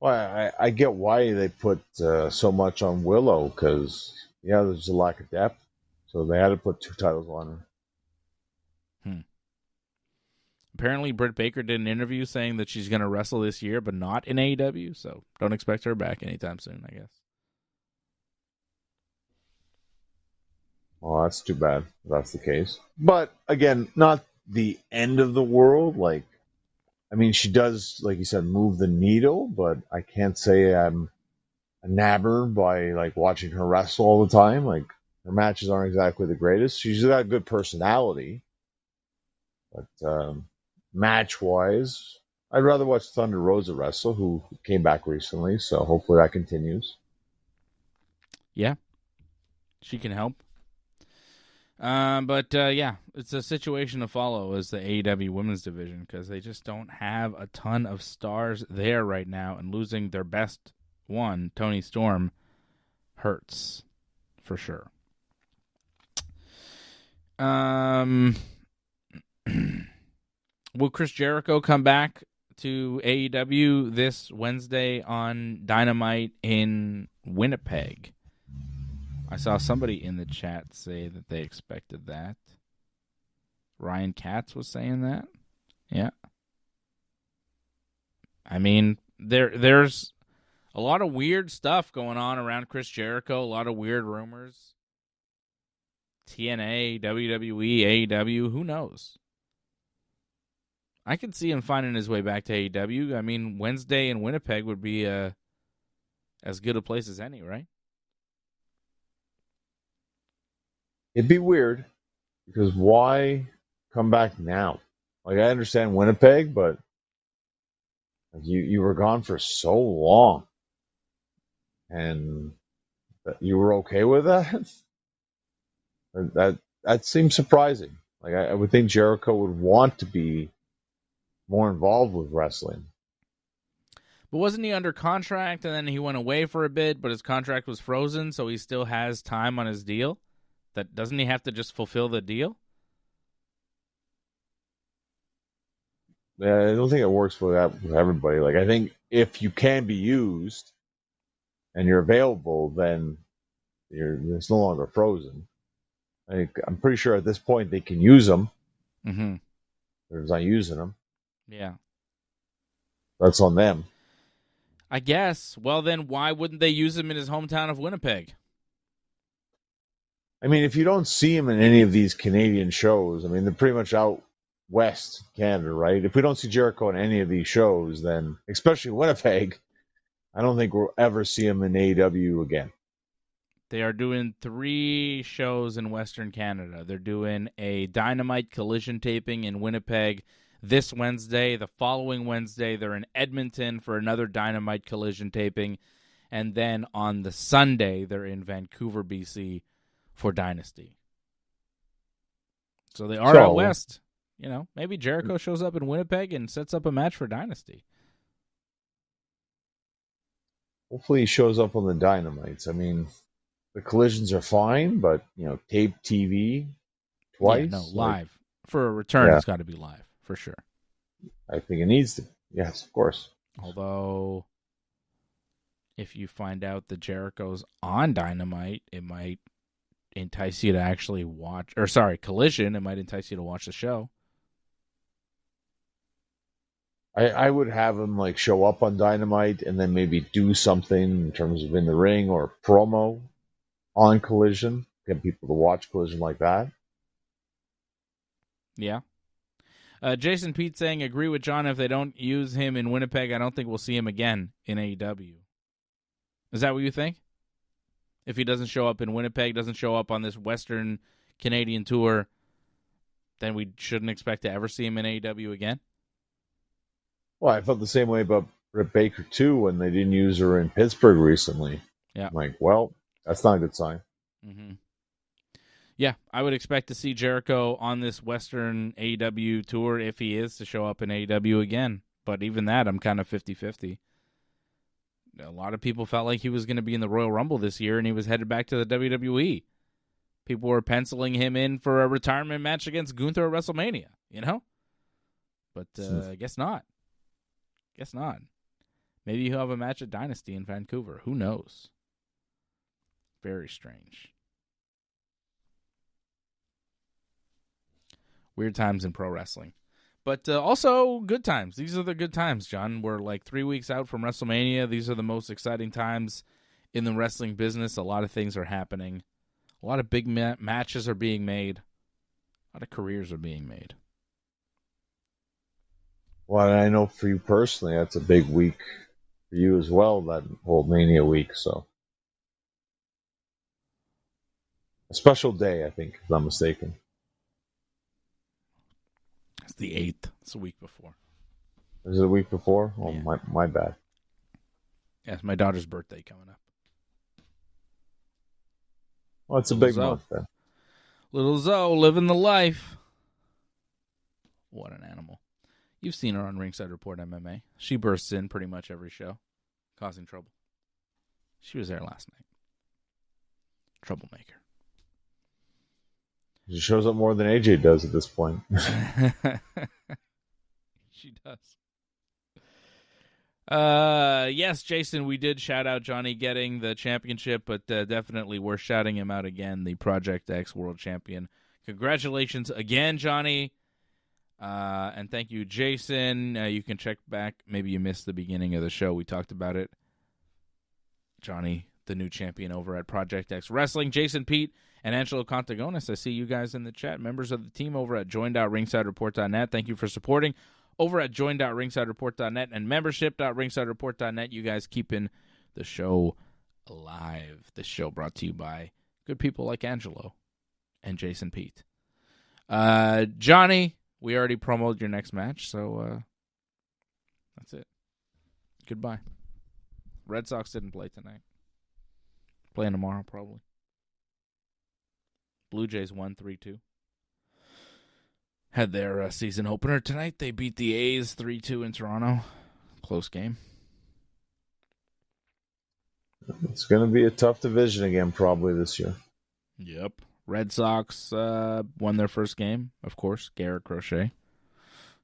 B: Well, I get why they put so much on Willow, because, yeah, there's a lack of depth. So they had to put 2 titles on her.
A: Apparently, Britt Baker did an interview saying that she's going to wrestle this year, but not in AEW, so don't expect her back anytime soon, I guess.
B: Well, that's too bad if that's the case. But, again, not the end of the world. Like, I mean, she does, like you said, move the needle, but I can't say I'm enamored by, like, watching her wrestle all the time. Like, her matches aren't exactly the greatest. She's got a good personality. But, match-wise, I'd rather watch Thunder Rosa wrestle, who came back recently, so hopefully that continues.
A: Yeah, she can help. But yeah, it's a situation to follow as the AEW women's division because they just don't have a ton of stars there right now, and losing their best one, Tony Storm, hurts for sure. Will Chris Jericho come back to AEW this Wednesday on Dynamite in Winnipeg. I saw somebody in the chat say that they expected that. Ryan Katz was saying that. Yeah. I mean, there's a lot of weird stuff going on around Chris Jericho, a lot of weird rumors. TNA, WWE, AEW, who knows? I could see him finding his way back to AEW. I mean, Wednesday in Winnipeg would be as good a place as any, right?
B: It'd be weird because why come back now? Like, I understand Winnipeg, but you were gone for so long, and you were okay with that. That seems surprising. Like, I would think Jericho would want to be more involved with wrestling.
A: But wasn't he under contract and then he went away for a bit, but his contract was frozen, so he still has time on his deal? That doesn't he have to just fulfill the deal?
B: Yeah, I don't think it works with everybody. Like, I think if you can be used and you're available, then it's no longer frozen. I'm pretty sure at this point they can use them.
A: Mm-hmm.
B: They're not using them.
A: Yeah.
B: That's on them.
A: I guess. Well, then why wouldn't they use him in his hometown of Winnipeg?
B: I mean, if you don't see him in any of these Canadian shows, I mean, they're pretty much out west Canada, right? If we don't see Jericho in any of these shows, then, especially Winnipeg, I don't think we'll ever see him in AEW again.
A: They are doing 3 shows in Western Canada. They're doing a Dynamite Collision taping in Winnipeg this Wednesday. The following Wednesday, they're in Edmonton for another Dynamite Collision taping. And then on the Sunday, they're in Vancouver, BC for Dynasty. So they are out west. You know, maybe Jericho shows up in Winnipeg and sets up a match for Dynasty.
B: Hopefully he shows up on the Dynamites. I mean, the collisions are fine, but, tape TV twice.
A: Yeah, no, live. For a return, It's got to be live, for sure.
B: I think it needs to. Yes, of course.
A: Although, if you find out that Jericho's on Dynamite, it might entice you to actually watch, Collision, it might entice you to watch the show.
B: I would have him show up on Dynamite and then maybe do something in terms of in the ring or promo on Collision, get people to watch Collision like that.
A: Yeah. Jason Pete saying, agree with John, if they don't use him in Winnipeg, I don't think we'll see him again in AEW. Is that what you think? If he doesn't show up in Winnipeg, doesn't show up on this Western Canadian tour, then we shouldn't expect to ever see him in AEW again?
B: Well, I felt the same way about Britt Baker, too, when they didn't use her in Pittsburgh recently.
A: Yeah.
B: I'm like, well, that's not a good sign.
A: Mm-hmm. Yeah, I would expect to see Jericho on this Western AEW tour if he is to show up in AEW again. But even that, I'm kind of 50-50. A lot of people felt like he was going to be in the Royal Rumble this year, and he was headed back to the WWE. People were penciling him in for a retirement match against Gunther at WrestleMania, But I guess not. Guess not. Maybe he'll have a match at Dynasty in Vancouver. Who knows? Very strange. Weird times in pro wrestling. But also good times. These are the good times, John. We're 3 weeks out from WrestleMania. These are the most exciting times in the wrestling business. A lot of things are happening. A lot of big matches are being made. A lot of careers are being made.
B: Well, I know for you personally, that's a big week for you as well, that whole Mania week. So, a special day, I think, if I'm not mistaken.
A: It's the 8th. It's the week before.
B: Is it the week before? Oh,
A: yeah.
B: my bad.
A: Yeah, it's my daughter's birthday coming up.
B: Well, it's a big month then.
A: Little Zoe living the life. What an animal. You've seen her on Ringside Report MMA. She bursts in pretty much every show, causing trouble. She was there last night. Troublemaker.
B: She shows up more than AJ does at this point.
A: She does. Yes, Jason, we did shout out Johnny getting the championship, but definitely we're shouting him out again, the Project X World Champion. Congratulations again, Johnny. And thank you, Jason. You can check back. Maybe you missed the beginning of the show. We talked about it. Johnny, the new champion over at Project X Wrestling. Jason, Pete, and Angelo Contagonis. I see you guys in the chat. Members of the team over at join.ringsidereport.net. Thank you for supporting. Over at join.ringsidereport.net and membership.ringsidereport.net. You guys keeping the show alive. This show brought to you by good people like Angelo and Jason Pete. Johnny, we already promoted your next match, so that's it. Goodbye. Red Sox didn't play tonight. Playing tomorrow, probably. Blue Jays won 3-2. Had their season opener tonight. They beat the A's 3-2 in Toronto. Close game.
B: It's going to be a tough division again probably this year.
A: Yep. Red Sox won their first game, of course. Garrett Crochet.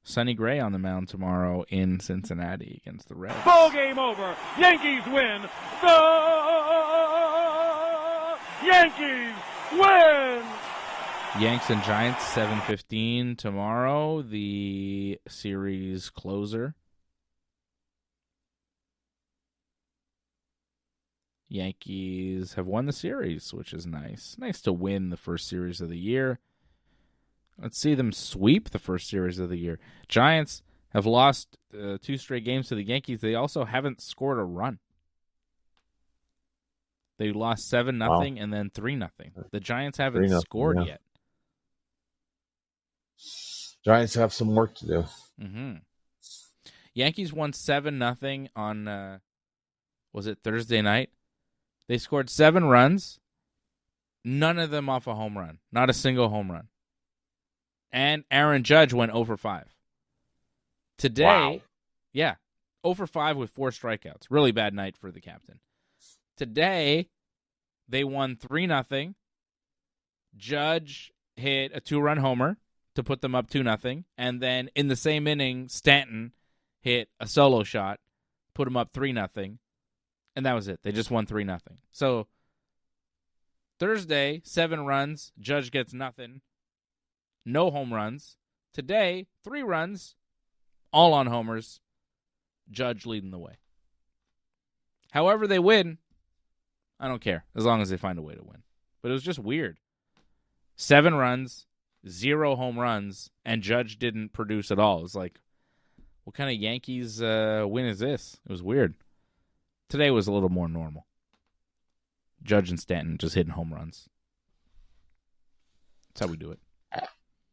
A: Sonny Gray on the mound tomorrow in Cincinnati against the Reds.
C: Ball game over. Yankees win. The Yankees win.
A: Yanks and Giants, 7:15 tomorrow. The series closer. Yankees have won the series, which is nice. Nice to win the first series of the year. Let's see them sweep the first series of the year. Giants have lost 2 straight games to the Yankees. They also haven't scored a run. They lost 7-0 and then 3-0. The Giants haven't scored yet.
B: Giants have some work to do.
A: Mm-hmm. Yankees won 7-0 on, was it Thursday night? They scored 7 runs, none of them off a home run. Not a single home run. And Aaron Judge went 0-5. Today, 0-5 with 4 strikeouts. Really bad night for the captain. Today, they won 3-0. Judge hit a 2-run homer to put them up 2-0. And then in the same inning, Stanton hit a solo shot, put them up 3-0. And that was it. They just won 3-0. So Thursday, 7 runs. Judge gets nothing. No home runs. Today, 3 runs. All on homers. Judge leading the way. However they win, I don't care. As long as they find a way to win. But it was just weird. 7 runs, 0 home runs, and Judge didn't produce at all. It was like, what kind of Yankees win is this? It was weird. Today was a little more normal. Judge and Stanton just hitting home runs. That's how we do it.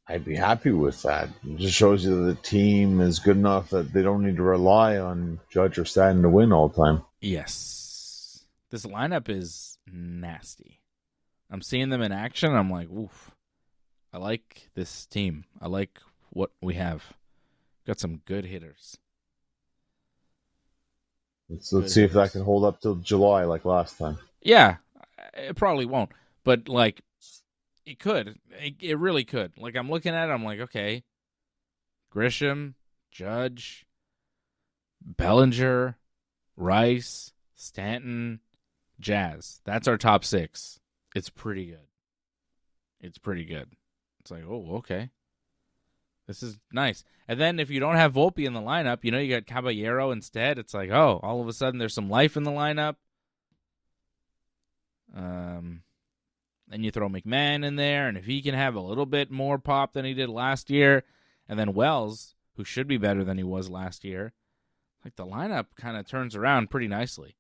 B: I'd be happy with that. It just shows you that the team is good enough that they don't need to rely on Judge or Stanton to win all the time.
A: Yes. This lineup is nasty. I'm seeing them in action, and I'm like, oof. I like this team. I like what we have. Got some good hitters.
B: Let's see if that can hold up till July like last time.
A: Yeah, it probably won't. But, like, it could. It really could. Like, I'm looking at it, I'm like, okay. Grisham, Judge, Bellinger, Rice, Stanton, Jazz. That's our top 6. It's pretty good. It's pretty good. It's like, oh, okay. This is nice. And then if you don't have Volpe in the lineup, you got Caballero instead. It's like, oh, all of a sudden there's some life in the lineup. Then you throw McMahon in there, and if he can have a little bit more pop than he did last year, and then Wells, who should be better than he was last year, like the lineup kind of turns around pretty nicely.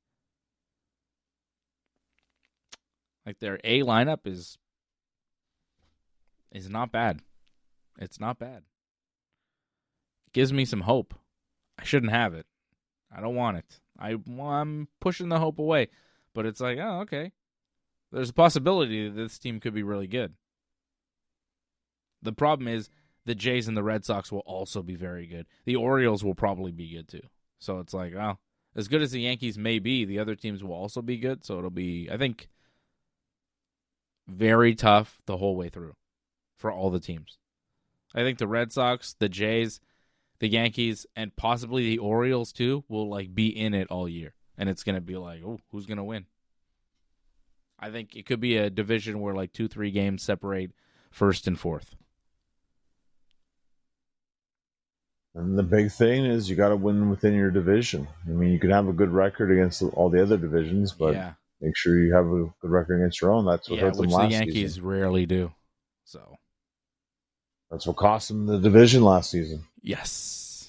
A: Like their A lineup is not bad. It's not bad. It gives me some hope. I shouldn't have it. I don't want it. I'm pushing the hope away. But it's like, oh, okay. There's a possibility that this team could be really good. The problem is the Jays and the Red Sox will also be very good. The Orioles will probably be good too. So it's like, oh, as good as the Yankees may be, the other teams will also be good. So it'll be, I think, very tough the whole way through for all the teams. I think the Red Sox, the Jays, the Yankees and possibly the Orioles too will like be in it all year, and it's gonna be like, oh, who's gonna win? I think it could be a division where like 2-3 games separate first and fourth.
B: And the big thing is you got to win within your division. I mean, you can have a good record against all the other divisions, but make sure you have a good record against your own. That's what hurt them last season.
A: Which the Yankees rarely do. So
B: that's what cost them the division last season.
A: Yes.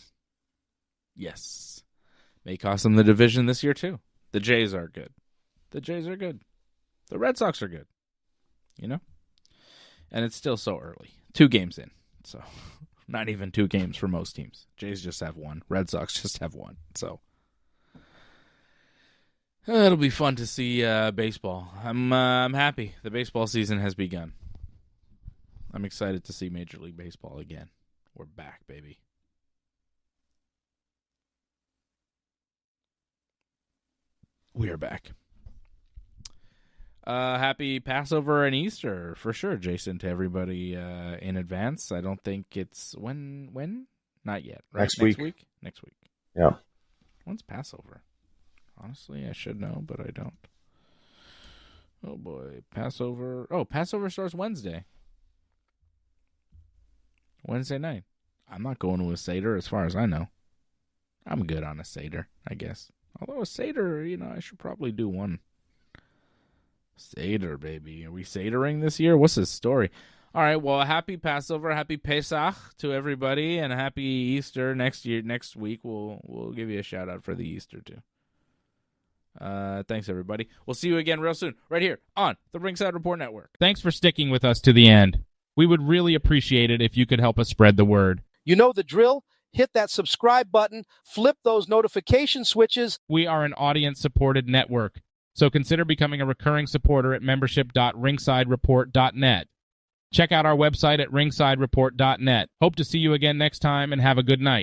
A: May cost them the division this year too. The Jays are good. The Red Sox are good. You know? And it's still so early. 2 games in. So not even 2 games for most teams. Jays just have 1. Red Sox just have 1. So it'll be fun to see baseball. I'm happy. The baseball season has begun. I'm excited to see Major League Baseball again. We're back, baby. We are back. Happy Passover and Easter for sure, Jason, to everybody in advance. I don't think it's when? Not yet. Right?
B: Next week.
A: Next week.
B: Yeah.
A: When's Passover? Honestly, I should know, but I don't. Oh boy, Passover. Oh, Passover starts Wednesday. Wednesday night. I'm not going to a Seder as far as I know. I'm good on a Seder, I guess. Although a Seder, I should probably do one. Seder, baby. Are we Sedering this year? What's this story? All right, well, happy Passover, happy Pesach to everybody, and happy Easter next week. We'll give you a shout-out for the Easter, too. Thanks, everybody. We'll see you again real soon, right here on the Ringside Report Network.
D: Thanks for sticking with us to the end. We would really appreciate it if you could help us spread the word.
E: You know the drill. Hit that subscribe button. Flip those notification switches.
D: We are an audience-supported network, so consider becoming a recurring supporter at membership.ringsidereport.net. Check out our website at ringsidereport.net. Hope to see you again next time, and have a good night.